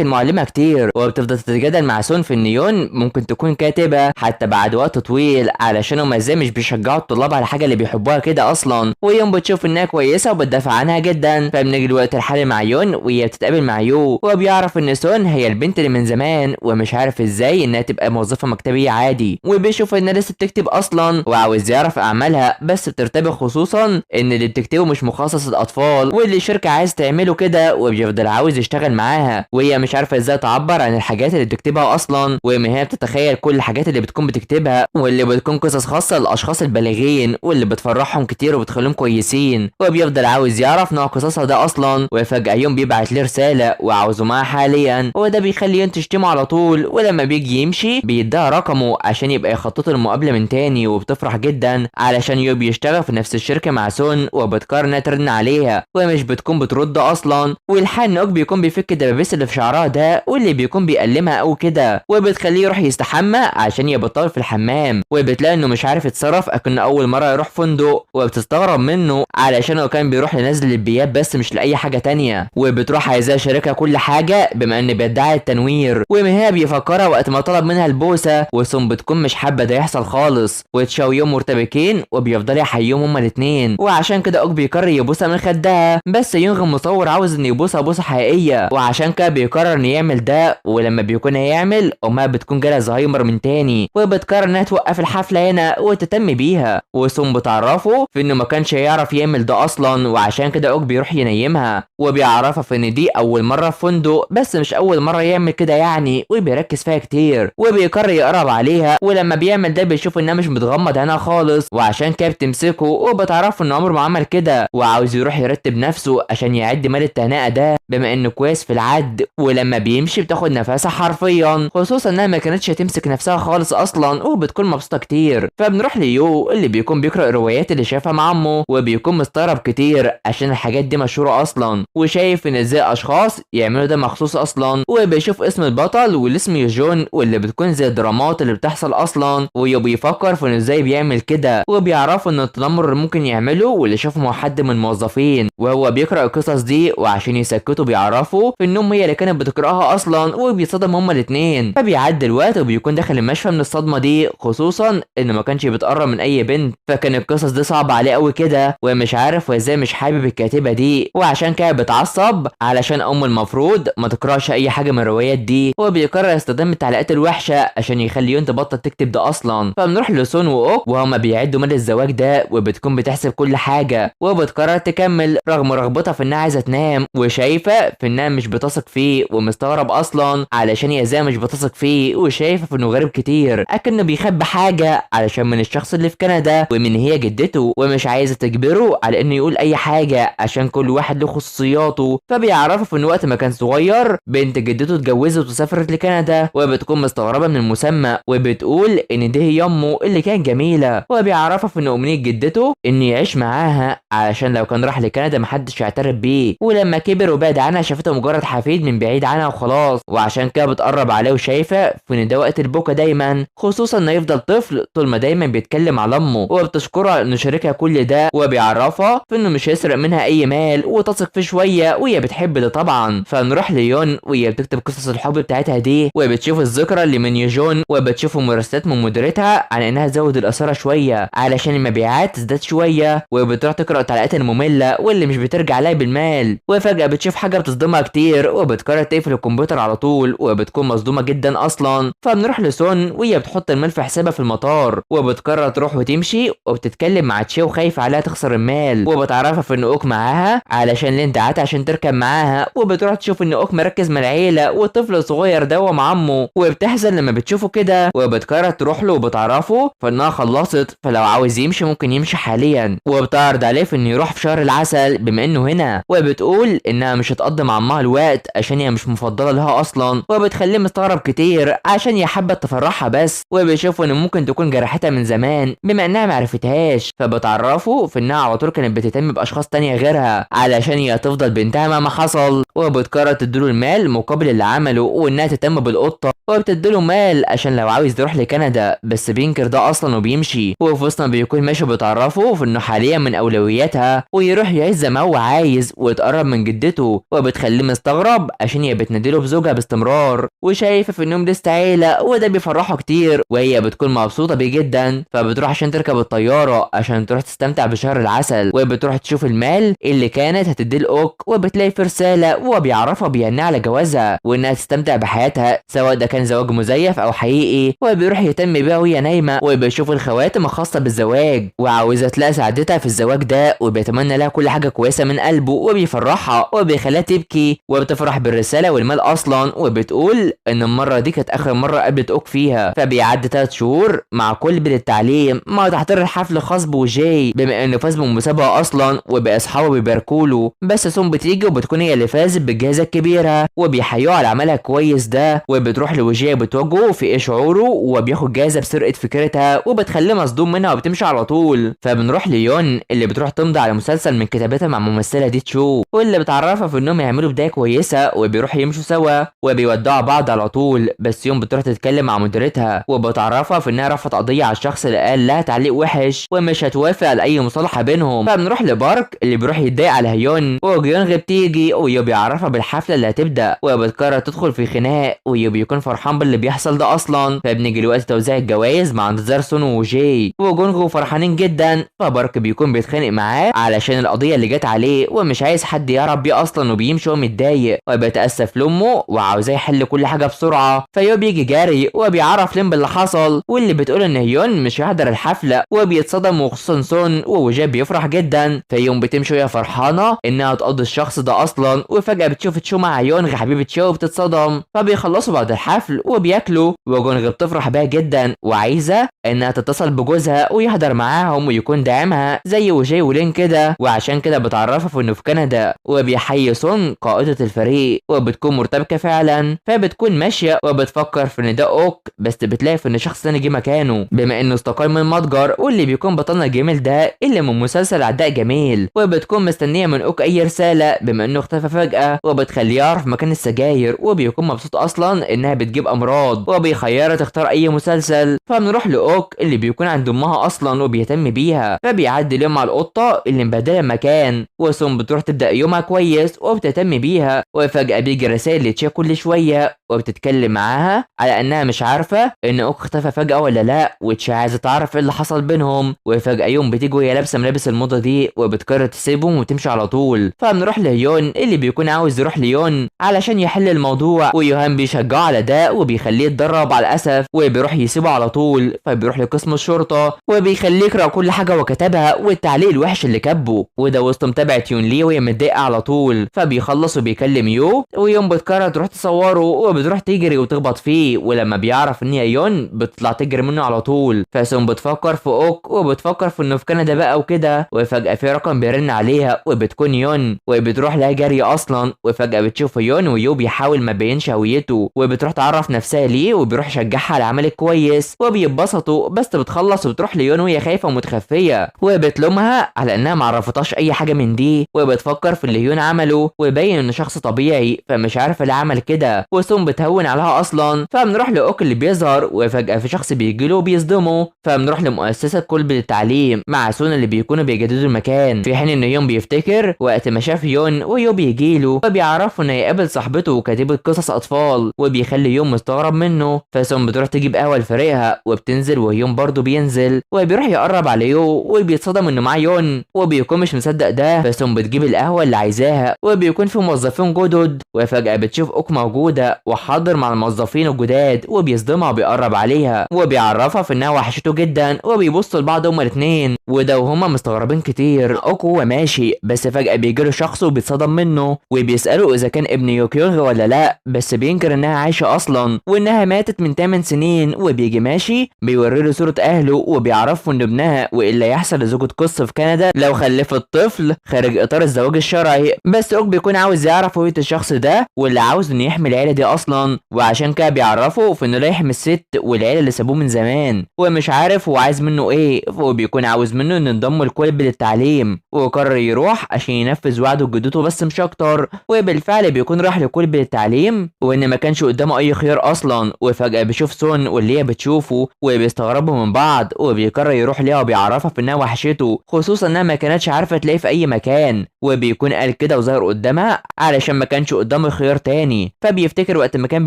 المعلمه كتير وبتفضل تتجادل مع سون في ان يون ممكن تكون كاتبه حتى بعد وقت طويل علشان هما ازاي مش بيشجعوا الطلاب على حاجه اللي بيحبوها كده اصلا، ويون بتشوف انها كويسه وبتدافع عنها جدا. فبنيجي الوقت الحالي مع يون وهي بتتقابل مع يو وبيعرف ان سون هي البنت اللي من زمان ومش عارف ازاي ان انها تبقى موظفه مكتبيه عادي، وبيشوف انها لسه بتكتب اصلا وعاوز يعرف اعمالها، بس بترتبك خصوصا ان اللي بتكتبه مش مخصص للاطفال واللي الشركه عايز تعمله كده، وبيفضل عاوز يشتغل معاها وهي مش عارفه ازاي تعبر عن الحاجات اللي بتكتبها اصلا، وما هي بتتخيل كل الحاجات اللي بتكون بتكتبها واللي بتكون قصص خاصه للاشخاص البالغين واللي بتفرحهم كتير وبتخليهم كويسين، وبيفضل عاوز يعرف نوع قصصها ده اصلا. وفجاه يوم بيبعت ليه رساله وعاوزه معاه حاليا، وده بيخلي يون تشتمه على طول، ولما بيجي يمشي بيديها رقمه عشان يبقى يخطط المقابله من تاني، وبتفرح جدا علشان يو بيشتغل في نفس الشركه مع سون، وبتقرر انها ترن عليها ومش بتكون بترد اصلا، والحال ان اوك بيكون بيفك الدبابيس اللي في شعرها ده واللي بيكون بيألمها او كده، وبتخليه يروح يستحمى عشان يبطل في الحمام، وبتلاقي انه مش عارف يتصرف اكنه اول مره يروح فندق، وبتستغرب منه علشان هو كان بيروح لنزل البيات بس مش لاي حاجه تانية، وبتروح عايزاه شركه كل حاجه بما ان بيدعي التنوير، ومهاب بيفكرها وقت ما طلب منها البوسه، وسون بتكون مش حابه ده يحصل خالص، وتشاو يوم مرتبكين وبيفضلوا يحييهم هما الاثنين، وعشان كده اوك بيقرر يبوسها من خدها، بس يونغ مصور عاوز ان يبوسها بوسه حقيقيه، وعشان كده بيقرر ان يعمل ده، ولما بيكون هيعمل امها بتكون جالها زهايمر من تاني، وبتقرر انها توقف الحفله هنا وتتم بيها، وسون بتعرفه في انه ما كانش هيعرف يعمل ده اصلا، وعشان كده اوك بيروح ينيمها، وبيعرفها في ان دي اول مره في فندق بس مش اول مره يعمل كده يعني، وبيركز فيها كتير، وبيقرر يقرب عليها، ولما بيعمل ده بيشوف انها مش بتغمض عينها خالص، وعشان كده بتمسكه وبتعرفه ان عمره ما عمل كده، وعاوز يروح يرتب نفسه عشان يعد مال التهنئه ده بما انه كويس في العد، ولما بيمشي بتاخد نفسها حرفيا، خصوصا انها ما كانتش هتمسك نفسها خالص اصلا، وبتكون مبسوطه كتير. فبنروح ليو اللي بيكون بيقرا الروايات اللي شافها مع عمه، وبيكون مستغرب كتير عشان الحاجات دي مشهوره اصلا، وشايف ان ازاي اشخاص يعملوا ده مخصوص اصلا، وبيشوف اسم البطل واللي اسمه يوجون واللي بتكون زي الدرامات اللي بتحصل اصلا، ويو بيفكر في انه ازاي بيعمل كده، وبيعرفوا ان التنمر اللي ممكن يعمله واللي شافه مع حد من الموظفين، وهو بيقرا القصص دي، وعشان يسكتوا بيعرفوا في انهم هي اللي كانت بتقراها اصلا، وبيتصدم هما الاثنين، فبيعدي الوقت وبيكون داخل المشفى من الصدمه دي، خصوصا انه ما كانش بيتقرب من اي بنت، فكان القصص دي صعبه عليه قوي كده، ومش عارف وازاي مش حابب الكاتبه دي، وعشان كده بتعصب علشان المفروض ما تقراش اي حاجه من الروايات دي، وبيقرر استخدام التعليقات الوحشه عشان يخلي يون تبطل تكتب ده اصلا. فبنروح لسون واوك وهما بيعدوا مال الزواج ده، وبتكون بتحسب كل حاجه، وبتقرر تكمل رغم رغبتها في انها عايزه تنام، وشايفه في انها مش بتثق فيه، ومستغرب اصلا علشان هي ازاي مش بتثق فيه، وشايفه في انه غريب كتير اكنه بيخبي حاجه علشان من الشخص اللي في كندا ومن هي جدته، ومش عايزه تجبره على انه يقول اي حاجه عشان كل واحد له خصوصياته. فبيعرفه في ان وقت ما كان صغير بنت جدته اتجوزت وسافرت لكندا، وبتكون مستغربه من المسمى، وبتقول ان دي هي امه اللي كانت جميله، وبيعرفها في ان امنيه جدته ان يعيش معاها علشان لو كان راح لكندا محدش يعترف بيه، ولما كبر وبعد عنها شافته مجرد حفيد من بعيد عنها وخلاص، وعشان كده بتقرب عليه وشايفه في ان ده وقت البكا دايما، خصوصا انه يفضل طفل طول ما دايما بيتكلم على امه، وبتشكرها انه شاركها كل ده، وبيعرفها في انه مش هيسرق منها اي مال وتثق فيه شويه، وهي بتحب ده طبعا. فنروح ليون وهي بتكتب قصص الحب بتاعتها دي، وبتشوف الذكرى اللي من يوجون، وبتشوف مراسلات من مديرتها عن انها تزود الاثاره شويه علشان المبيعات تزداد شويه، وبتروح تقرا التعليقات الممله واللي مش بترجع لها بالمال، وفجاه بتشوف حاجه بتصدمها كتير، وبتقرر تقفل الكمبيوتر على طول، وبتكون مصدومه جدا اصلا. فبنروح لسون وهي بتحط المال في حسابها في المطار، وبتقرر تروح وتمشي، وبتتكلم مع تشيو خايفه عليها تخسر المال، وبتعرفها في ان اوك معاها علشان لين دعتها عشان تركب معاها، وبتروح تشوف ان اوك مركز مع العيله والطفل الصغير ده مع عمه، وبتحزن لما بتشوفه كده، وبتقرر تروح له وبتعرفه فانها خلصت، فلو عاوز يمشي ممكن يمشي حاليا، وبتعرض عليه في انه يروح في شهر العسل بما انه هنا، وبتقول انها مش هتقضي مع عمها الوقت عشان هي مش مفضله لها اصلا، وبتخليه مستغرب كتير عشان هي حابه تفرحها بس، وبيشوفوا ان ممكن تكون جرحتها من زمان بما انها معرفتهاش، فبتعرفه في انها على طول كانت بتهتم باشخاص تانية غيرها علشان هي تفضل بنتها مهما حصل، وبتقرر تديله المال مقابل اللي عمله، وانها تهتم بالقطه، وبتديله مال عشان لو عاوز يروح لكندا، بس بينكر ده اصلا وبيمشي، وفي وسط ما بيكون ماشي بتعرفه في انه حاليا من اولوياتها ويروح يعيش زي ما هو عايز ويتقرب من جدته، وبتخليه مستغرب عشان هي بتناديله بزوجها باستمرار، وشايفه في انهم لسه عيله، وده بيفرحه كتير، وهي بتكون مبسوطه بيه جدا، فبتروح عشان تركب الطياره عشان تروح تستمتع بشهر العسل، وبتروح تشوف المال اللي كانت هتديه لاوك، وبتلاقي في رساله وبيعرفها بيهنيها على جوازها وانها تستمتع بحياتها سواء ده كان زواج مزيف او حقيقي، وبيروح يهتم بيها وهي نايمه وبيشوف الخواتم الخاصه بالزواج وعاوزه تلاقي سعادتها في الزواج ده، وبيتمنى لها كل حاجه كويسه من قلبه وبيفرحها وبيخليها تبكي وبتفرح بالرساله والمال اصلا، وبتقول ان المره دي كانت اخر مره قابلت اوك فيها. فبيعدي 3 شهور مع كل التعليم مع تحضير الحفل الخاص بوجاي بما انه فاز بالمسابقه اصلا، وبقى اصحابه بيباركوا له، بس سون بتيجي وبتكون هي اللي فازت بالجائزه الكبيره وبيحيوها على عملها كويس ده، وبتروح لوجاي بتواجهه في ايه شعوره وبياخد جائزه بسرقه فكرتها وبتخليه مصدوم منها وبتمشي على طول. فبنروح ليون اللي بتروح تمضي على مسلسل من كتابتها مع ممثله دي تشو، واللي بتعرفها في انهم يعملوا بدايه كويسه وبيروحوا يمشوا سوا وبيودعوا بعض على طول، بس يوم بتروح تتكلم مع مديرتها وبتعرفها في انها رفعت قضيه على الشخص اللي قال لها تعليق وحش ومش هتوافق على اي مصالحه بينهم. فبنروح لبارك اللي بيروح يتضايق على هيون وجيونغ بتيجي ويو بيعرفها بالحفله اللي هتبدا وبتقرر تدخل في خناق ويو بيكون فرحان باللي بيحصل ده اصلا. فبنيجي لوقت توزيع الجوائز مع انتظار سون وجاي وجونغ فرحانين جدا، فبارك بيكون بيتخانق معاه علشان القضيه اللي جت عليه ومش عايز حد يعرف بيه اصلا وبيمشي وهو متضايق وبيتاسف لامه وعاوزاه يحل كل حاجه بسرعه. فيو بيجي جاري وبيعرف لين باللي حصل واللي بتقول ان هيون مش هيحضر الحفله وبيتصدم وخصوصا سون ووجاب بيفرح جدا. فيوم بتمشي وهي فرحانه انها تقضي الشخص ده اصلا، وفجاه بتشوف تشو مع يونغ حبيبه شو وبتتصدم. فبيخلصوا بعد الحفل وبياكلوا وجونغ بتفرح بيها جدا وعايزه انها تتصل بجوزها ويحضر معاهم ويكون داعمها زي وجاي ولين كده، وعشان كده بتعرفها في انه في كندا وبيحيي سون قائده الفريق وبتكون مرتبكه فعلا. فبتكون ماشيه وبتفكر في ان ده اوك، بس بتلاقي في ان شخص ثاني جه مكانه بما انه استقال من المتجر واللي بيكون بطلنا الجميل ده اللي من مسلسل عداء جميل، وبتكون مستنيه من اوك اي رساله بما انه اختفى فجاه وبتخليه يعرف مكان السجاير وبيكون مبسوط اصلا انها بتجيب امراض وبيخيرها تختار اي مسلسل. فبنروح لاوك اللي بيكون عند امها اصلا وبيهتم بيها، فبيعدي اليوم مع القطه اللي مبهدله المكان وسون بتروح تبدا يومها كويس وبتهتم بيها، وفجاه بيجي رسائل لتشي كل شويه وبتتكلم معاها على انها مش عارفه ان اوك اختفى فجاه ولا لا، وتشي عايزه تعرف ايه اللي حصل بينهم. وفجاه يوم بتيجي وهي لابسه ملابس الموضه دي وبتقرر تسيبهم وتمشي على طول. فبنروح لهيون اللي بيكون عاوز يروح ليون علشان يحل الموضوع، ويوهان بيشجعه على ده وبيخليه يتدرب على الاسف وبيروح يسيبه على طول. فبيروح لقسم الشرطه وبيخليه يقرا كل حاجه وكتبها والتعليق الوحش اللي كاتبه، وده وسط متابعه يون ليه وهي متضايقه على طول. فبيخلص وبيكلم يو ويوم بتقرر تروح تصوره وبتروح تجري وتخبط فيه، ولما بيعرف ان هي يون بتطلع تجري منه على طول. فسون بتفكر في اوك وبتفكر في انه في كندا بقى وكده، وفجاه في رقم بيرن عليها وبتكون يون وبتروح لها جري اصلا، وفجاه بتشوف يون ويو بيحاول ما يبينش هويته وبتروح تعرف نفسها ليه وبيروح يشجعها على عمل كويس وبيتبسطوا، بس بتخلص وبتروح ليون وهي خايفه ومتخفيه وبتلومها على انها ما عرفتهاش اي حاجه من دي، وبتفكر في اللي يون عمله ويبين انه شخص طبيعي فمش عارفه ليه عمل كده، وسون بتهون عليها اصلا. فبنروح لاوك اللي بيظهر وفجاه في شخص بيجيله وبيصدمه. فبنروح لمؤسسه كلب للتعليم مع سون اللي بيكونوا بيجددوا المكان، في حين ان يون بيفتكر وقت ما شاف يون ويو بيجيله فبيعرفوا انه يقابل صاحبته كاتبه قصص اطفال وبيخلي يون مستغرب منه. فسون بتروح تجيب قهوه لفريقها وبتنزل ويون برضه بينزل وبيروح يقرب على يو وبيتصدم انه معاه يون وبيكون مش مصدق ده. فسون بتجيب القهوه اللي عايزاها وبيكون في موظفين جدد، وفجاه بتشوف اوك موجوده وحاضر مع الموظفين الجداد وبيصدمها وبيقرب عليها وبيعرفها في انها وحشته جدا وبيبصوا لبعض هما الاثنين، وده وهما مستغربين كتير. اوك هو ماشي بس فجاه بيجيله شخص وبيتصدم منه وبيساله اذا كان ابن يوكيونغ ولا لا، بس بينكر انها عايشه اصلا وانها ماتت من 8 سنين. وبيجي ماشي بيوري له صوره اهله وبيعرفوا ان ابنها والا يحصل لزوجة قص في كندا لو خلفت طفل خارج اطار الزواج الشرعي، بس اوك بيكون عاوز يعرف هوية الشخص ده واللي عاوز انه يحمي العيله دي اصلا، وعشان كده بيعرفه في انه لا يحمي الست والعيله اللي سابوه من زمان ومش عارف هو عايز منه ايه، وبيكون عاوز منه انه ينضم الكلب للتعليم وقرر يروح عشان ينفذ وعده لجدته بس مش اكتر. وبالفعل بيكون راح لكلب للتعليم وان ما كانش قدامه اي خيار اصلا، وفجاه بيشوف سون واللي هي بتشوفه وبيستغربوا من بعض وبيقرر يروح ليها وبيعرفها في انها وحشته، خصوصا انها ما كانتش عارفه تلاقيه في اي مكان، وبيكون قال كده وظهر قدامها علشان ما كانش قدامه خيار تاني. فبيفتكر وقت ما كان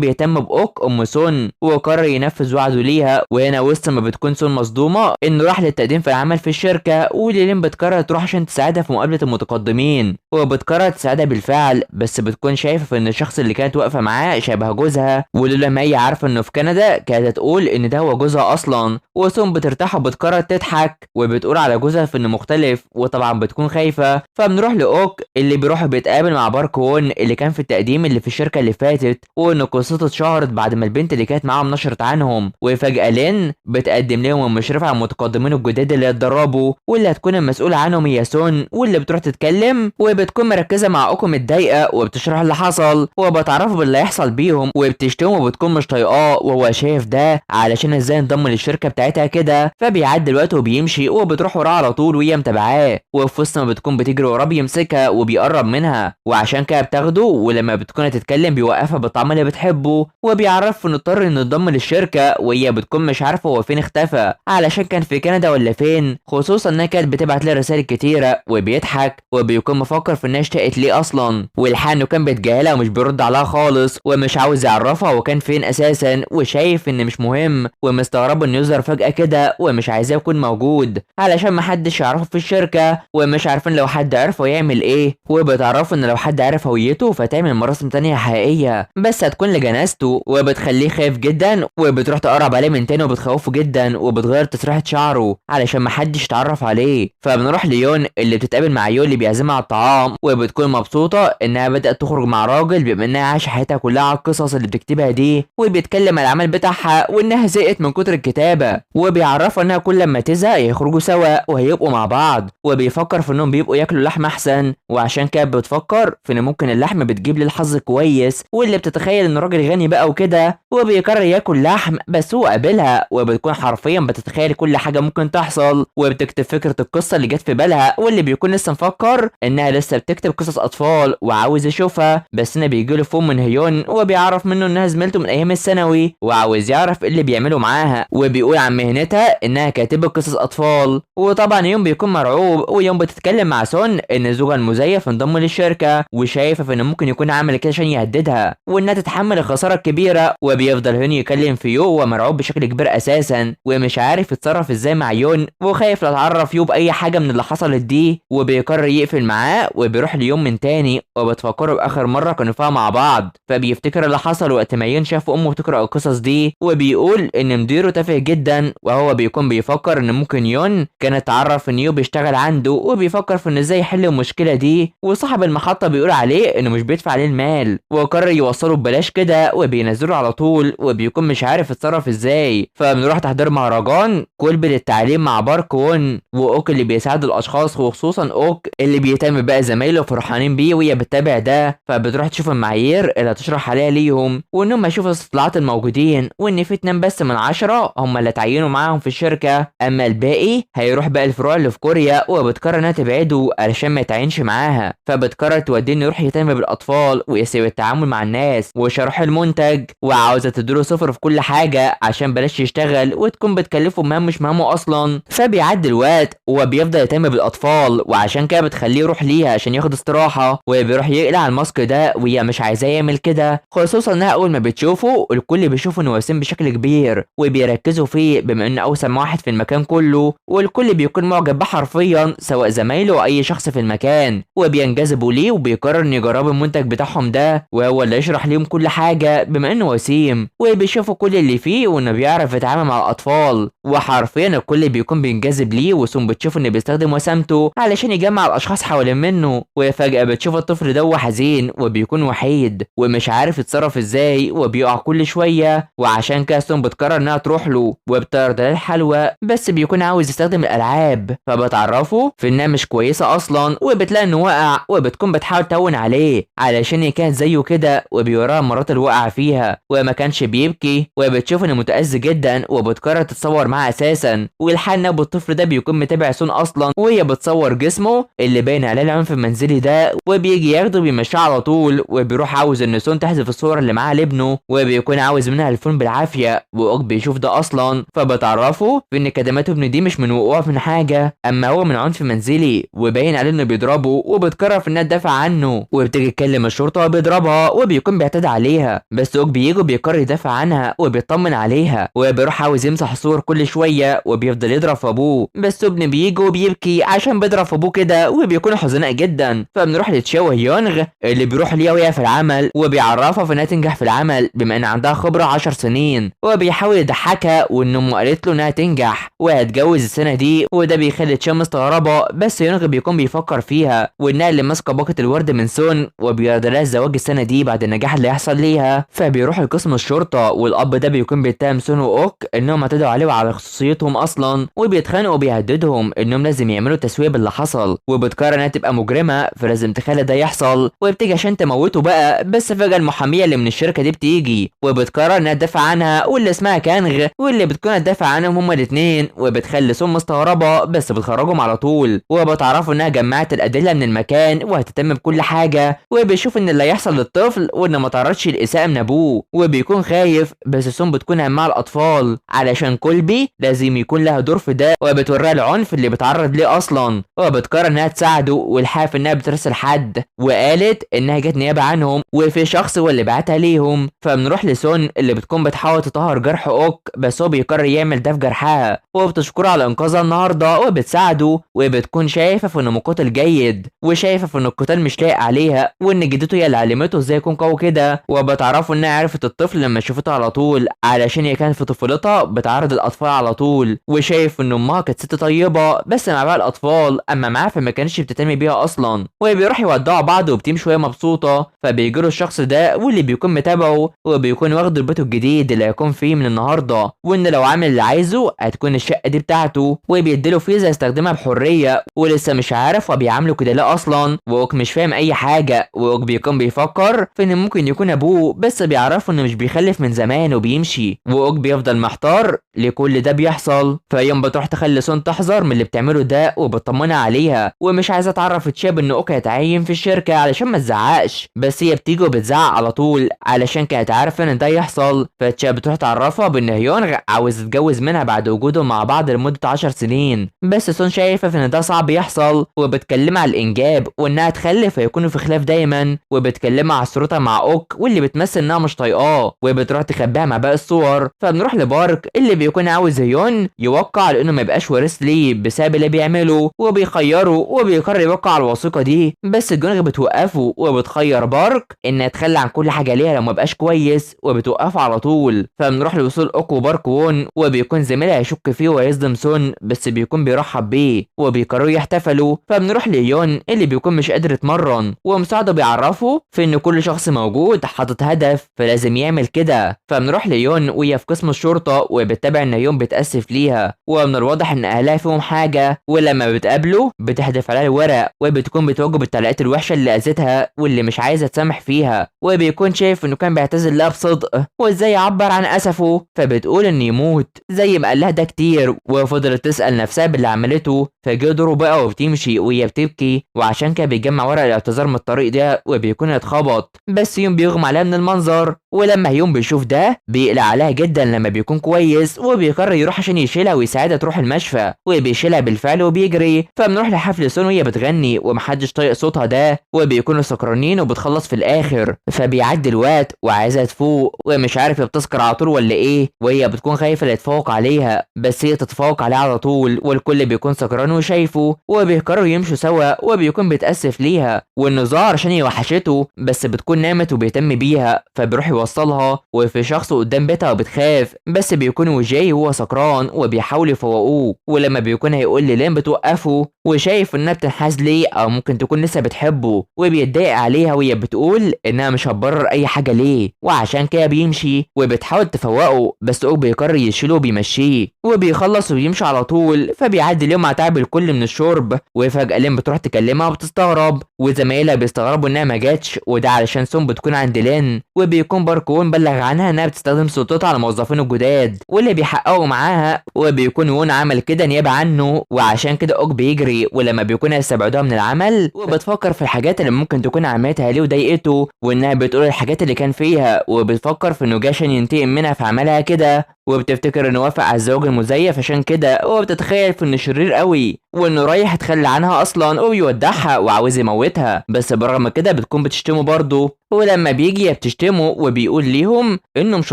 بيهتم باوك ام سون وقرر ينفذ وعده ليها، وهنا وسط ما بتكون سون مصدومه انه راح للتقديم في العمل في الشركه، وليلين بتقرر تروح عشان تساعدها في مقابله المتقدمين وبتقرر تساعدها بالفعل. بالفعل، بس بتكون شايفه ان الشخص اللي كانت واقفه معاه شبه جوزها، ولولا ما هي عارفه انه في كندا كانت هتقول ان ده هو جوزها اصلا. وسون بترتاح وبتقرر تضحك وبتقول على جوزها في انه مختلف، وطبعا بتكون خايفه. فبنروح لاوك اللي بيروح بيتقابل مع بارك وون اللي كان في التقديم اللي في الشركه اللي فاتت، وان قصته اتشهرت بعد ما البنت اللي كانت معاهم نشرت عنهم. وفجاه لين بتقدم لهم المشرفه على المتقدمين الجداد اللي هيتدربوا، واللي هتكون المسؤوله عنهم هي سون، واللي بتروح تتكلم وبتكون مركزه مع اوكو متضايقه وبتشرح اللي حصل وبتعرفه باللي هيحصل بيهم، وبتشتمه وبتكون مش طايقاه، وهو شايف ده علشان ازاي انضم للشركه بتاعتها كده. فبيعدي الوقت وبيمشي وبتروح وراه على طول وهي متابعاه، وفي وسط ما بتكون بتجري وراه بيمسكها وبيقرب منها، وعشان كده بتاخده، ولما بتكون هتتكلم بيوقفها بالطعم اللي بتحبه وبيعرف انه اضطر انه ينضم للشركه، وهي بتكون مش عارفه هو فين اختفى علشان كان في كندا ولا فين، خصوصا انها كانت بتبعت له رسائل كتيره. وبيضحك وبيكون مفكر في انها اشتقت ليه اصلا، والحق انه كان بيتجاهلها ومش بيرد عليها خالص ومش عاوز يعرفها هو كان فين اساسا، وشايف ان مش مهم، ومستغرب انه يظهر فجاه كده ومش عايزاه يكون موجود علشان محدش يعرفه في الشركه، ومش عارفين لو حد عرفه يعمل ايه. وبتعرفوا ان لو حد عرف هويته فتعمل مراسم تانية حقيقيه بس هتكون لجنازته، وبتخليه خايف جدا وبتروح تقرب عليه من تاني وبتخوفه جدا وبتغير تسريحه شعره علشان محدش يتعرف عليه. فبنروح ليون اللي بتتقابل مع يون اللي بيعزمها على الطعام، وبتكون مبسوطه انها بدات تخرج مع راجل بما انها عايشه حياتها كلها على القصص اللي بتكتبها دي، وبيتكلم على العمل بتاعها وانها زهقت من كتر الكتابه، وبيعرفها انها كل لما تزهق يخرجوا سوا وهيبقوا مع بعض، وبيفكر في انهم بيبقوا ياكلوا لحم احسن، وعشان كده بتفكر في ان ممكن اللحم بتجيب لي الحظ كويس، واللي بتتخيل ان راجل غني بقى وكده، وبيقرر ياكل لحم بس هو قابلها، وبتكون حرفيا بتتخيل كل حاجه ممكن تحصل، وبتكتب فكره القصه اللي جت في بالها، واللي بيكون لسه مفكر انها لسه بتكتب قصص اطفال وعاوز يشوفها، بس انه بيجيله فون من هيون وبيعرف منه انها زميلته من ايام الثانوي وعاوز يعرف ايه اللي بيعمله معاها، وبيقول عن مهنتها انها كاتبه قصص اطفال. وطبعا يوم بيكون مرعوب، ويوم بتتكلم مع سون ان زوجها المزيف انضم للشركه وشايفه في انه ممكن يكون عمل كده عشان يهددها وانها تتحمل الخساره الكبيره، وبيفضل هون يكلم في يو وهو مرعوب بشكل كبير اساسا ومش عارف يتصرف ازاي مع يون، وخايف لا تعرف يو باي حاجه من اللي حصلت دي، وبيقرر يقفل معاه وبيروح ليوم من تاني وبتفكروا باخر مره كانوا فيها مع بعض، فبيفتكر اللي حصل وقت ما يون شاف امه بتقرا القصص دي، وبيقول ان مديره تافه جدا، وهو بيكون بيفكر ان ممكن يون كانت تعرف ان يو بيشتغل عنده، وبيفكر في انه ازاي يحل المشكله دي، وصاحب المحطه بيقول عليه انه مش بيدفع عليه المال وقرر يوصله ببلاش كده وبينزله على طول، وبيكون مش عارف يتصرف ازاي. فبنروح تحضير مهرجان كلب للتعليم مع بارك وون واوك اللي بيساعد الاشخاص، وخصوصا اوك اللي بيهتم بقى زمايله فرحانين بيه وهي بتتابع ده، فبتروح تشوف المعايير اللي هتشرح عليها ليهم، وانهم يشوفوا الاستطلاعات الموجودين، وان في 2 بس من 10 هم اللي اتعينوا معاهم في الشركه، اما الباقي هيروح بقى الفروع اللي في كوريا، وبتقرر انها تبعده علشان ما يتعينش معاها، فبتقرر توديه انه يروح يهتم بالاطفال ويسيب التعامل مع الناس وشرح المنتج، وعاوزه تديله صفر في كل حاجه عشان بلاش يشتغل وتكون بتكلفه مهام مش مهمه اصلا. فبيعدي الوقت وبيفضل يهتم بالاطفال، وعشان كده بتخليه يروح ليها عشان ياخد استراحه، وبيروح يقلع الماسك ده وهي مش عايزاه يعمل كده، خصوصا انها اول ما بتشوفه الكل بيشوف انه وسيم بشكل كبير وبيركزوا فيه بما انه اوسم واحد في المكان كله، والكل بيكون معجب بيه حرفيا سواء زمايله او اي شخص في المكان، وبينجذبوا ليه وبيقرر انه يجرب المنتج بتاعهم ده، وهو اللي يشرح ليهم كل حاجه بما انه وسيم، وبيشوفوا كل اللي فيه وانه بيعرف يتعامل مع الاطفال، وحرفيا الكل بيكون بينجذب ليه، وسوم بتشوف انه بيستخدم وسامته علشان يجمع الاشخاص حوالين منه، وفجاه بتشوف الطفل ده حزين وبيكون وحيد ومش عارف يتصرف ازاي وبيقع كل شويه، وعشان كده سوم بتقرر انها تروح له وبترضى الحلوى، بس بيكون عاوز يستخدم الالعاب، فبتعرفه في انها مش كويسه اصلا، وبتلاقي انه وقع وبتكون بتحاول تهون عليه علشان هي كانت زيه كده، وبيوراها المرات اللي وقع فيها وما كانش بيبكي، وبتشوف انه متأذي جدا وبتقرر تتصور معاه اساسا، والحال ان الطفل ده بيكون متابع سون اصلا، وهي بتصور جسمه اللي باين عليه العنف المنزلي ده، وبيجي ياخده بيمشيه على طول، وبيروح عاوز ان سون تحذف الصور اللي معاها لابنه، وبيكون عاوز منها الفون بالعافيه، واوك بيشوف ده اصلا، فبتعرفه في ان كدمات ابنه دي مش من وقوع من حاجه، اما هو من عنف منزلي وباين عليه انه بيضربه، وبتقرر في انها تدافع عنه، وبتيجي تكلم الشرطه وبيضربها وبيكون بيعتدي عليها، بس اوك بيجي وبيقرر يدافع عنها وبيطمن عليها، وبيروح عاوز يمسح الصور كل شويه وبيفضل يضرب في ابوه، بس ابنه بيجي وبيبكي عشان بيضرب في ابوه كده وبيكون حزناء جدا. فبنروح لتشاو هيونغ اللي بيروح ليها وهي في العمل وبيعرفها في انها تنجح في العمل بما ان عندها خبره 10 سنين، وبيحاول يضحكها وان امه قالت له انها تنجح وهتجوز السنه دي، وده بيخلي تشام مستغربه، بس هيونغ بيكون بيفكر فيها وانها اللي ماسكه باقه الورد من سون وبيرد لها الزواج السنه دي بعد النجاح اللي هيحصل ليها. فبيروح لقسم الشرطه والاب ده بيكون بيتهم سون واوك انهم اعتدوا عليه وعلى خصوصيتهم اصلا، وبيتخانقوا وبيهددهم انهم لازم يعملوا تسويه باللي حصل، وبتقرر انها تبقى مجرمه فلازم تخلي ده يحصل، وبتيجي عشان تموته بقى. بس فجاه المحاميه اللي من الشركه دي بتيجي وبتقرر انها تدافع عنها واللي اسمها كانغ، واللي بتكون تدافع عنهم هما الاثنين، وبتخلي سون مستغربه بس بتخرجهم على طول، وبتعرفوا انها جمعت الادله من المكان وهتتم بكل حاجه، وبيشوف ان اللي هيحصل للطفل وان ما تعرضش الاساءه من ابوه، وبيكون خايف. بس سون بتكون مع الاطفال علشان كولبي لازم يكون لها دور في ده، وبتوريها العنف اللي بتعرض ليه اصلا، وبتقرر انها تساعده والحاف انها بترسل حد، وقالت انها جت نيابه عنهم وفي شخص هو اللي بعتها ليهم. فبنروح لسون اللي بتكون بتحاول تطهر جرح اوك، بس هو بيقرر يعمل ده في جرحها، وبتشكره على انقاذها النهارده وبتساعده، وبتكون شايفه في انه مقاتل جيد، وشايفه في ان القتال مش لايق عليها، وان جدته هي اللي علمته ازاي يكون قوي كده، وبتعرفوا انها عرفت الطفل لما شافته على طول علشان هي كانت في طفولتها بتعرض الاطفال على طول، وشايف ان امها كانت ست طيبه بس مع بقى الاطفال، اما معاها فما كانتش بتهتم بيها اصلا، وبيروح يودعوا بعض وبتمشي وهي مبسوطه. فبيجيله الشخص ده واللي بيكون متابعه وبيكون واخد البيت الجديد اللي هيكون فيه من النهارده، وان لو عامل اللي عايزه هتكون الشقه دي بتاعته، وبيديله فيزا يستخدمها بحريه، ولسه مش عارف وبيعامله كده ليه اصلا، واوك مش فاهم اي حاجه، واوك بيكون بيفكر في ان ممكن يكون ابوه، بس بيعرفه انه مش بيخلف من زمان وبيمشي، واوك بيفضل محتار لكل ده بيحصل. فيوم بتروح تخلي سون تحذر من اللي بتعمله ده وبتطمنها عليها، ومش عايزه تعرف تشاب ان اوك هيتعين في الشركه علشان ما تزعقش، بس هي بتيجي وبتزعق على طول علشان كانت عارفه ان ده يحصل. فتشاب بتروح تعرفها بان هيونغ عاوز يتجوز منها بعد وجودهم مع بعض لمده 10 سنين، بس سون شايفه ان ده صعب يحصل، وبتكلمها على الانجاب وانها تخلف ويكونوا في خلاف دايما، وبتكلمها على صورتها مع اوك واللي بتمثل انها مش طايقاه، وبتروح تخبيها مع باقي الصور. فبنروح لبارك اللي بيكون عاوز هيون يوقع لانه ما يبقاش وارث ليه بسبب اللي بيعمله، وبيخيره وبيقرر يوقع على الوثيقه دي، بس الجنغ بتوقفه وبتخير بارك انها تخلى عن كل حاجه ليها لو ما بقاش كويس، وبتوقفه على طول. فبنروح لوصول اوك وبارك وون، وبيكون زميلها يشك فيه ويصدم سون بس بيكون بيرحب بيه، وبيقرروا يحتفلوا. فبنروح ليون اللي بيكون مش قادر يتمرن، ومساعده بيعرفه في ان كل شخص موجود حاطط هدف فلازم يعمل كده. فبنروح ليون وهي في قسم الشرطه وبتتابع ان يون بتاسف ليها، ومن الواضح ان اهلها فيهم حاجه، ولما بتقابله بتحدف عليها الورق، وبتكون بتواجه التعليقات الوحشه اللي اذتها واللي مش عايزه تسامح فيها، وبيكون شايف انه كان بيعتذر لها بصدق وازاي يعبر عن اسفه. فبتقول ان يموت زي ما قال لها ده كتير، وفضلت تسال نفسها باللي عملته. فجه دوره بقى وبتمشي وهي بتبكي، وعشان كده بيجمع ورق الاعتذار من الطريق ده وبيكون اتخبط، بس يوم بيغمى عليها من المنظر، ولما يوم بيشوف ده بيقلق عليها جدا لما بيكون كويس، وبيقرر يروح عشان يشيلها ويساعدها تروح المشفى، وبيشيلها بالفعل وبيجري. فبنروح لحفل سون وهي بتغني ومحدش طايق صوتها ده، وبيكونوا سكرانين وبتخلص في الاخر. فبيعدي الوقت وعايزها تفوق ومش عارف هي بتسكر على طول ولا ايه، وهي بتكون خايفه لا يتفوق عليها، بس هي تتفوق عليها على طول، والكل بيكون سكران وشايفه، وبيقرروا يمشوا سوا، وبيكون بيتاسف ليها وانه ظهر عشان هي وحشته بس بتكون نامت وبيهتم بيها. فبيروح يوصلها وفي شخص قدام بيتها وبتخاف، بس بيكون وجاي وهو سكران وبيحاول يفوقوه، ولما بيكون هيقول لي ليه بتوقفه وشايف انها بتنحاز ليه او ممكن تكون لسه بتحبه، وبيتضايق عليها وهي بتقول انها مش هتبرر اي حاجه ليه، وعشان كده بيمشي وبتحاول تفوقه، بس هو بيقرر يشيله وبيمشيه، وبيخلص وبيمشي على طول. فبيعدي اليوم مع تعب الكل من الشرب، وفجاه لين بتروح تكلمها وبتستغرب، وزمايلها بيستغربوا انها ما جاتش، وده علشان سون بتكون عند لين، وبيكون باركون بلغ عنها انها بتستخدم سلطتها على الموظفين الجداد واللي بيحققوا معاها، وبيكون وون عمل كده نيابه عنه، وعشان كده اوك بيجري. ولما بيكون هيستبعدوها من العمل وبتفكر في الحاجات اللي ممكن تكون عملتها ليه وضايقته، وانها بتقول الحاجات اللي كان فيها، وبتفكر في انه جه عشان ينتقم منها في عملها كده، وبتفتكر انه وافق على الزواج المزيف عشان كده، وبتتخيل في انه شرير قوي وانه رايح يتخلى عنها اصلا وبيودعها وعاوز يموتها، بس برغم كده بتكون بتشتمه برضه، ولما بيجي بتشتمه وبيقول ليهم انه مش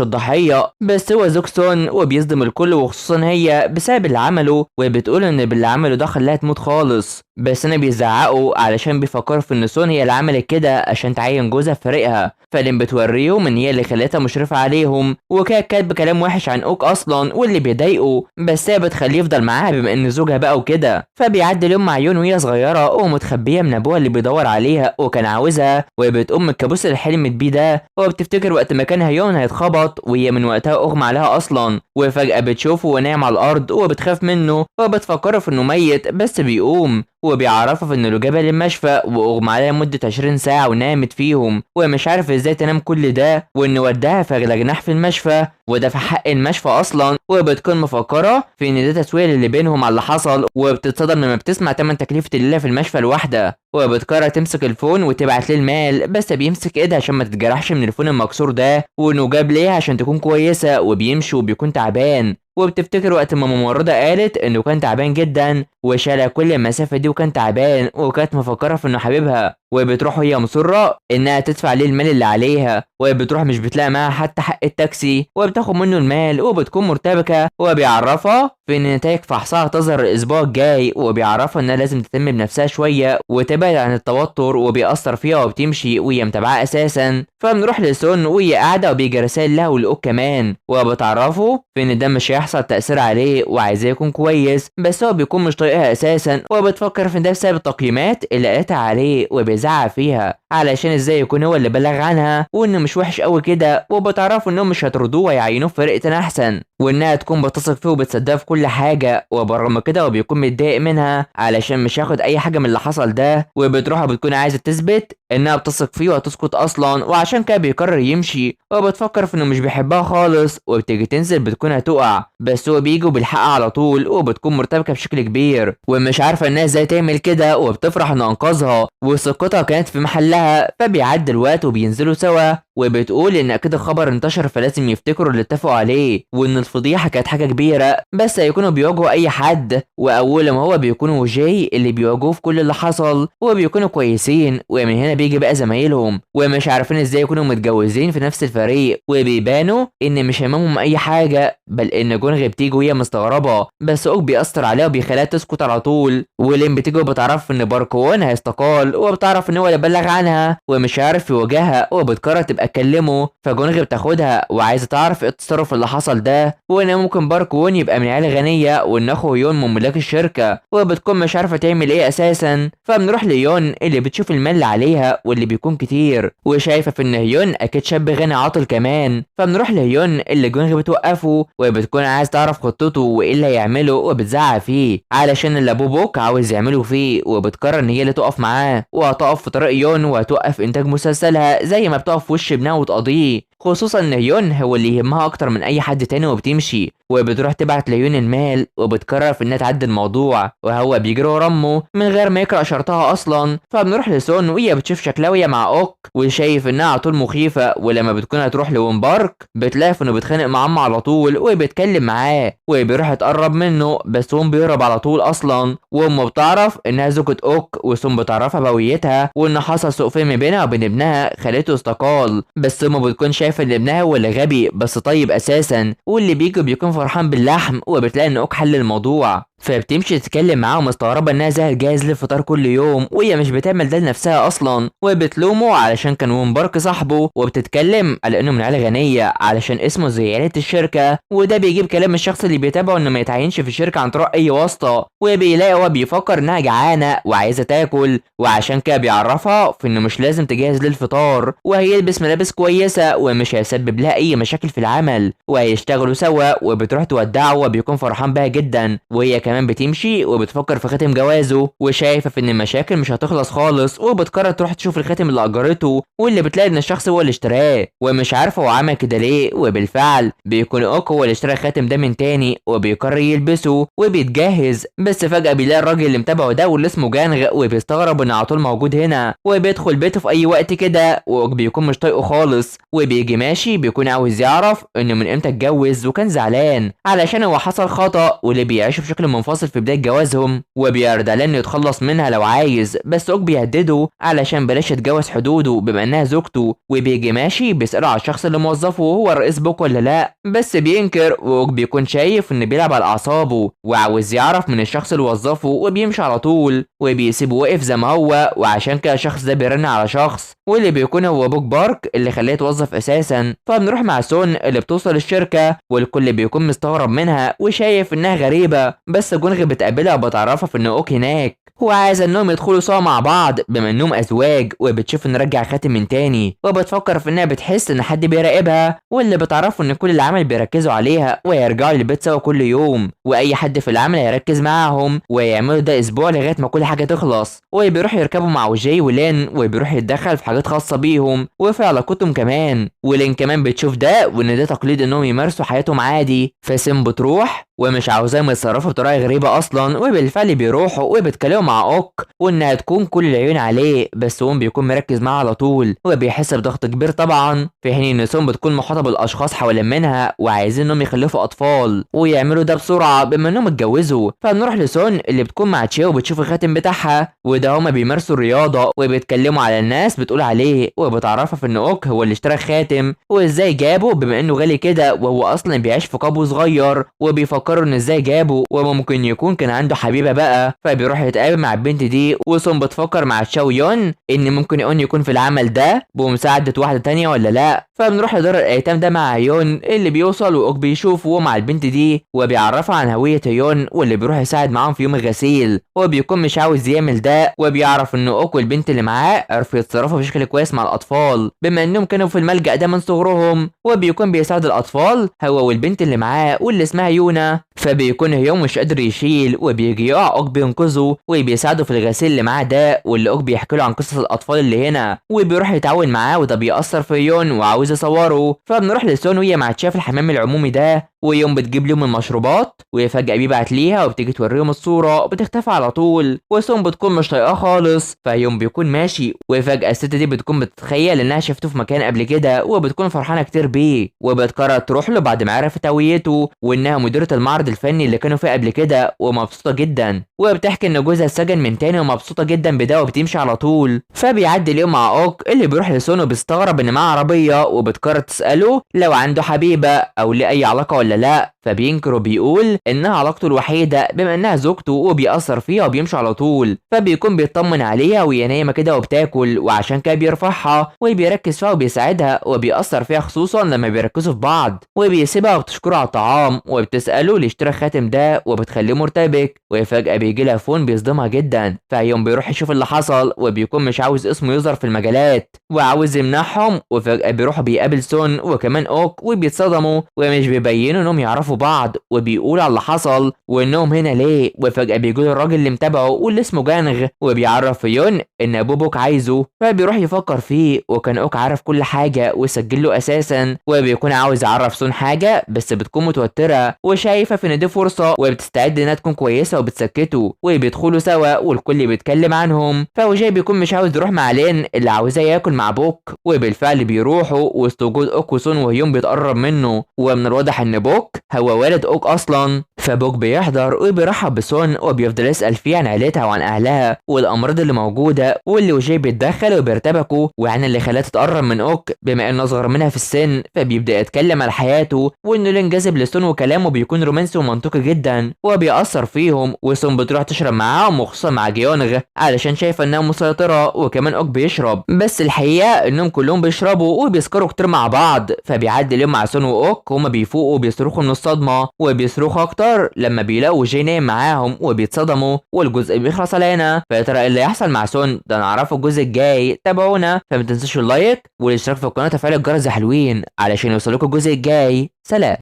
الضحيه بس هو زوج سون، وبيصدم الكل وخصوصا هي بسبب اللي عمله، وبتقول ان باللي عمله ده خلاها تموت خالص. بس انا بيزعقوا علشان بيفكروا في ان سون هي اللي عملت كده عشان تعين جوزها في فريقها، فلين بتوريهم ان هي اللي خلتها مشرفه عليهم، وكانت كاتبه كلام وحش عن اوك اصلا واللي بيضايقه، بس هي بتخليه يفضل معاها بما ان زوجها بقى وكده. فبيعدي اليوم مع يون وهي صغيره ومتخبيه من ابوها اللي بيدور عليها وكان عاوزها، وبتقوم من الكابوس اللي حلمت بيه ده، وبتفتكر وقت ما كان هيون هيتخبط وهي من وقتها اغمى عليها اصلا، وفجاه بتشوفه ونايم على الارض وبتخاف منه وبتفكره في انه ميت، بس بيقوم وبيعرفها في انه لو جابها للمشفى واغمى عليها مده 20 ساعه ونامت فيهم ومش عارف ازاي تنام كل ده، وانه وداها في اغلى جناح في المشفى وده في حق المشفى اصلا، وبتكون مفكره في ان ده تسويه اللي بينهم على اللي حصل، وبتتصدم لما بتسمع تمن تكلفه الليله في المشفى الواحده، وبتقرر تمسك الفون وتبعت ليه المال، بس بيمسك ايدها عشان ما تتجرحش من الفون المكسور ده، وانه جاب ليها عشان تكون كويسه، وبيمشي وبيكون تعبان، وبتفتكر وقت ما الممرضة قالت انه كان تعبان جدا وشالها كل المسافة دي وكان تعبان، وكانت مفكرة في انه حبيبها، وبتروح وهي مصرة انها تدفع ليه المال اللي عليها، وبتروح مش بتلاقي معاها حتى حق التاكسي، وبتاخد منه المال وبتكون مرتبكة، وبيعرفها في ان نتائج فحصها تظهر الاسبوع الجاي، وبيعرفها انها لازم تهتم بنفسها شوية وتبعد عن التوتر، وبيأثر فيها وبتمشي وهي متابعاه اساسا. فبنروح لسون وهي قاعدة وبيجي رسائل لها ولأوك كمان، وبتعرفه في ان ده مش هيحصل تأثير عليه وعايزاه يكون كويس، بس هو بيكون مش طايقها اساسا، وبتفكر في ان ده بسبب التقييمات اللي قالتها عليه، وبيزعق فيها علشان ازاي يكون هو اللي بلغ عنها وانه مش وحش قوي كده، وبتعرفوا انهم مش هيطردوه ويعينوه في فريق تاني احسن، وانها تكون بتثق فيه وبتصدقه في كل حاجه، وبرغم كده هو بيكون متضايق منها علشان مش هياخد اي حاجه من اللي حصل ده، وبتروح وبتكون عايزه تثبت انها بتثق فيه وهتسكت اصلا، وعشان كده بيقرر يمشي، وبتفكر في انه مش بيحبها خالص، وبتيجي تنزل بتكون هتقع، بس هو بيجي وبيلحقها على طول، وبتكون مرتبكه بشكل كبير ومش عارفه انها ازاي تعمل كده، وبتفرح انه انقذها وثقتها كانت في محلها. فبيعدي الوقت وبينزلوا سوا، وبتقول ان اكيد الخبر انتشر فلازم يفتكروا اللي اتفقوا عليه، وان الفضيحه كانت حاجه كبيره بس هيكونوا بيواجهوا اي حد، واول ما هو بيكونوا جاي اللي بيواجهوه في كل اللي حصل، وبيكونوا كويسين، ومن هنا بيجي بقى زمايلهم ومش عارفين ازاي يكونوا متجوزين في نفس الفريق، وبيبانوا ان مش هممهم اي حاجه، بل ان جونغ بتيجي وهي مستغربه، بس اوك بيأثر عليها وبيخليها تسكت على طول، ولين بتيجي وبتعرف ان باركوان هيستقال، وبتعرف ان هو اللي بلغ عنها ومش عارف يواجهها، وبتقرر تبقى تكلمه، فجونغ بتاخدها وعايزه تعرف ايه التصرف اللي حصل ده، وان ممكن باركوان يبقى من عيله غنيه وان اخو يون من ملاك الشركه، وبتكون مش عارفه تعمل ايه اساسا. فبنروح ليون اللي بتشوف المال اللي عليها واللي بيكون كتير، وشايفه في ان هيون اكيد شاب غني عاطل كمان، فبنروح لهيون اللي جونغ بتوقفه وبتكون عايز تعرف خطته وايه اللي هيعمله، وبتزعق فيه علشان اللي ابوه بوك عاوز يعمله فيه، وبتقرر ان هي اللي تقف معاه وهتقف في طريق يون وهتوقف انتاج مسلسلها زي ما بتقف في وش ابنها وتقضيه، خصوصا ان هيون هو اللي يهمها اكتر من اي حد تاني، وبتمشي وبتروح تبعت ليون المال، وبتقرر في انها تعدي الموضوع، وهو بيجري ورا امه من غير ما يقرا شرطها اصلا. فبنروح لسون وهي بتشوف شكلها وهي مع اوك وشايف انها على طول مخيفه، ولما بتكون هتروح لون بارك بتلاقي انه بيتخانق مع امه على طول وبيتكلم معاه، وبيروح يتقرب منه بس سون بيهرب على طول اصلا، وامه بتعرف انها زوجة اوك، وسون بتعرفها بهويتها وان حصل سوء فهم بينها وبين ابنها خليته استقال، بس امه بتكون شايفه ان ابنها هو اللي غبي بس طيب اساسا، واللي بيجي بيكون فرحان باللحم، وبتلاقي ان اوك حل الموضوع، فبتمشي تتكلم معاه ومستغربه انها زهق جاهز للفطار كل يوم وهي مش بتعمل ده لنفسها اصلا، وبتلومه علشان كان وون بارك صاحبه، وبتتكلم على انه من عيله غنيه علشان اسمه زي عيله الشركه، وده بيجيب كلام الشخص اللي بيتابعه انه ما يتعينش في الشركه عن طريق اي واسطه، وبيلاقي هو بيفكر انها جعانه وعايزه تاكل، وعشان كده بيعرفها في انه مش لازم تجهز للفطار، وهيلبس ملابس كويسه ومش هيسبب لها اي مشاكل في العمل، وهيشتغلوا سوا، وبتروح تودعه وبيكون فرحان بها جدا، وهي كمان بتمشي وبتفكر في خاتم جوازه وشايفه في ان المشاكل مش هتخلص خالص، وبتقرر تروح تشوف الخاتم اللي اجرته، واللي بتلاقي ان الشخص هو اللي اشتراه ومش عارفه هو عمل كده ليه، وبالفعل بيكون اوك هو اللي اشترى الخاتم ده من تاني، وبيقرر يلبسه وبيتجهز، بس فجاه بيلاقي الراجل اللي متابعه ده واللي اسمه جانغ، وبيستغرب انه على طول موجود هنا، وبيدخل بيته في اي وقت كده، وبيكون مش طايقه خالص، وبيجي ماشي بيكون عاوز يعرف انه من امتى اتجوز، وكان زعلان علشان هو حصل خطأ واللي بيعيشه بشكل منفصل في بداية جوازهم، وبيرد عليه انه يتخلص منها لو عايز، بس اوك بيهدده علشان بلاش يتجاوز حدوده بما انها زوجته. وبيجي ماشي بيسأله على الشخص اللي موظفه هو رئيس بوك ولا لا، بس بينكر، واوك بيكون شايف ان بيلعب على اعصابه وعاوز يعرف من الشخص اللي وظفه، وبيمشي على طول وبيسيبه واقف زي ما هو. وعشان كده الشخص ده بيرن على شخص، واللي بيكون هو بوك بارك اللي خلاه يتوظف اساسا. فبنروح مع سون اللي بتوصل الشركه، والكل بيكون مستغرب منها وشايف انها غريبه، بس جونغ بتقابلها وبتعرفها في ان اوك هناك وعايزه انهم يدخلوا سوا مع بعض بما انهم ازواج، وبتشوف ان رجع خاتم من تاني، وبتفكر في انها بتحس ان حد بيراقبها، واللي بتعرفه ان كل العمل بيركزوا عليها ويرجعوا للبيت سوا كل يوم، واي حد في العمل هيركز معاهم ويعملوا ده اسبوع لغايه ما كل حاجه تخلص. وبيروح يركبوا مع وجي ولين، وبيروح يتدخل في حاجات خاصه بيهم وفي علاقتهم كمان. ولين كمان بتشوف ده وان ده تقليد انهم يمارسوا حياتهم عادي. فسين بتروح ومش عاوزاهم يتصرفوا بطريقه غريبه اصلا، وبالفعل بيروحوا وبيتكلموا مع اوك وانها تكون كل العيون عليه، بس سون بيكون مركز معاها على طول وبيحس بضغط كبير طبعا، في حين ان سون بتكون محاطه بالاشخاص حوالين منها وعايزين انهم يخلفوا اطفال ويعملوا ده بسرعه بما انهم اتجوزوا. فنروح لسون اللي بتكون مع تشيو وبتشوف الخاتم بتاعها، وده هما بيمارسوا الرياضه وبيتكلموا على الناس بتقول عليه، وبتعرفها في ان اوك هو اللي اشترى الخاتم وازاي جابه بما انه غالي كده وهو اصلا بيعيش في قبو صغير، وبيفكروا ان ازاي جابه وممكن يكون كان عنده حبيبه بقى. فبيروح يتقابل مع البنت دي، وسون بتفكر مع تشاو يون ان ممكن يون يكون في العمل ده بمساعده واحده تانية ولا لا. فبنروح لدار الايتام ده مع يون اللي بيوصل، واوك بيشوفه مع البنت دي وبيعرفها عن هويه يون، واللي بيروح يساعد معاهم في يوم الغسيل، وبيكون مش عاوز يعمل ده، وبيعرف ان اوك والبنت اللي معاه عرفوا يتصرفوا بشكل كويس مع الاطفال بما انهم كانوا في الملجأ ده من صغرهم، وبيكون بيساعد الاطفال هو والبنت اللي معاه واللي اسمها يونا. فبيكون هيوم مش قادر يشيل، وبيجي يقع اوك بينقذه وبيساعده في الغسيل اللي معاه ده، واللي اوك بيحكي له عن قصص الاطفال اللي هنا، وبيروح يتعاون معاه وده بيأثر في يون وعاوز يصوره. فبنروح لسون وهي مع تشاف الحمام العمومي ده، ويوم بتجيب لهم المشروبات وفجأة بيبعت ليها وبتيجي توريهم الصورة وبتختفي على طول، وسون بتكون مش طايقاه خالص. فيوم بيكون ماشي وفجأة الست دي بتكون بتتخيل انها شافته في مكان قبل كده، وبتكون فرحانة كتير بيه، وبتقرر تروح له بعد ما عرفت هويته وانها مديرة المعرض الفني اللي كانوا فيه قبل كده، ومبسوطة جدا، وبتحكي ان جوزها اتسجن من تاني ومبسوطة جدا بده وبتمشي على طول. فبيعدي اليوم مع اوك اللي بيروح لسون وبيستغرب ان معاه عربية، وبتقرر تسأله لو عنده حبيبة او ليه اي علاقة ولا لا، فبينكر وبيقول انها علاقته الوحيده بما انها زوجته، وبيأثر فيها وبيمشي على طول. فبيكون بيطمن عليها وهي نايمه كده وبتاكل، وعشان كده بيرفعها وبيركز فيها وبيساعدها وبيأثر فيها خصوصا لما بيركزوا في بعض، وبيسيبها وبتشكره على الطعام وبتسأله ليه اشترى الخاتم ده وبتخليه مرتبك. وفجأة بيجي لها فون بيصدمها جدا، فيوم بيروح يشوف اللي حصل وبيكون مش عاوز اسمه يظهر في المجلات وعاوز يمنعهم. وفجأة بيروح بيقابل سون وكمان اوك وبيتصدموا ومش بيبينوا انهم يعرفوا بعض، وبيقول على اللي حصل وانهم هنا ليه. وفجأة بيجي الراجل اللي متابعه واللي اسمه جانغ وبيعرف يون ان ابو بوك عايزه، فبيروح يفكر فيه، وكان اوك عارف كل حاجة وسجل له اساسا، وبيكون عاوز يعرف سون حاجة بس بتكون متوترة وشايفة في ان دي فرصة وبتستعد انها تكون كويسة وبتسكته، وبيدخلوا سوا والكل بيتكلم عنهم. فوجاي بيكون مش عاوز يروح مع لين اللي عاوزاه ياكل مع بوك، وبالفعل بيروحوا وسط وجود اوك وسون وهيون بيتقرب منه، ومن الواضح ان بوك هو والد اوك اصلا. فبوك بيحضر وبيرحب بسون وبيفضل يسأل فيه عن عيلتها وعن اهلها والامراض اللي موجودة، واللي وجاي بيتدخل وبيرتبكوا وعن اللي خلاها تتقرب من اوك بما انه اصغر منها في السن. فبيبدأ يتكلم على حياته وانه ينجذب لسون وكلامه بيكون رومانسي ومنطقي جدا وبيأثر فيهم، وسون بتروح تشرب معاهم وخصوصا مع جيونغ علشان شايفه انها مسيطرة، وكمان اوك بيشرب، بس الحقيقة انهم كلهم بيشربوا وبيسكروا كتير مع بعض. فبيعدي اليوم مع سون واوك هما بيفوقوا وبيصرخوا من الصدمة، وبيصرخوا اكتر لما بيلاقوا جاي نايم معاهم وبيتصدموا، والجزء بيخلص على هنا. فيا ترى ايه اللي هيحصل مع سون ده نعرفه الجزء الجاي. تابعونا، فما تنسوش اللايك والاشتراك في القناة وتفعيل الجرس يا حلوين علشان يوصلكوا الجزء الجاي. سلام.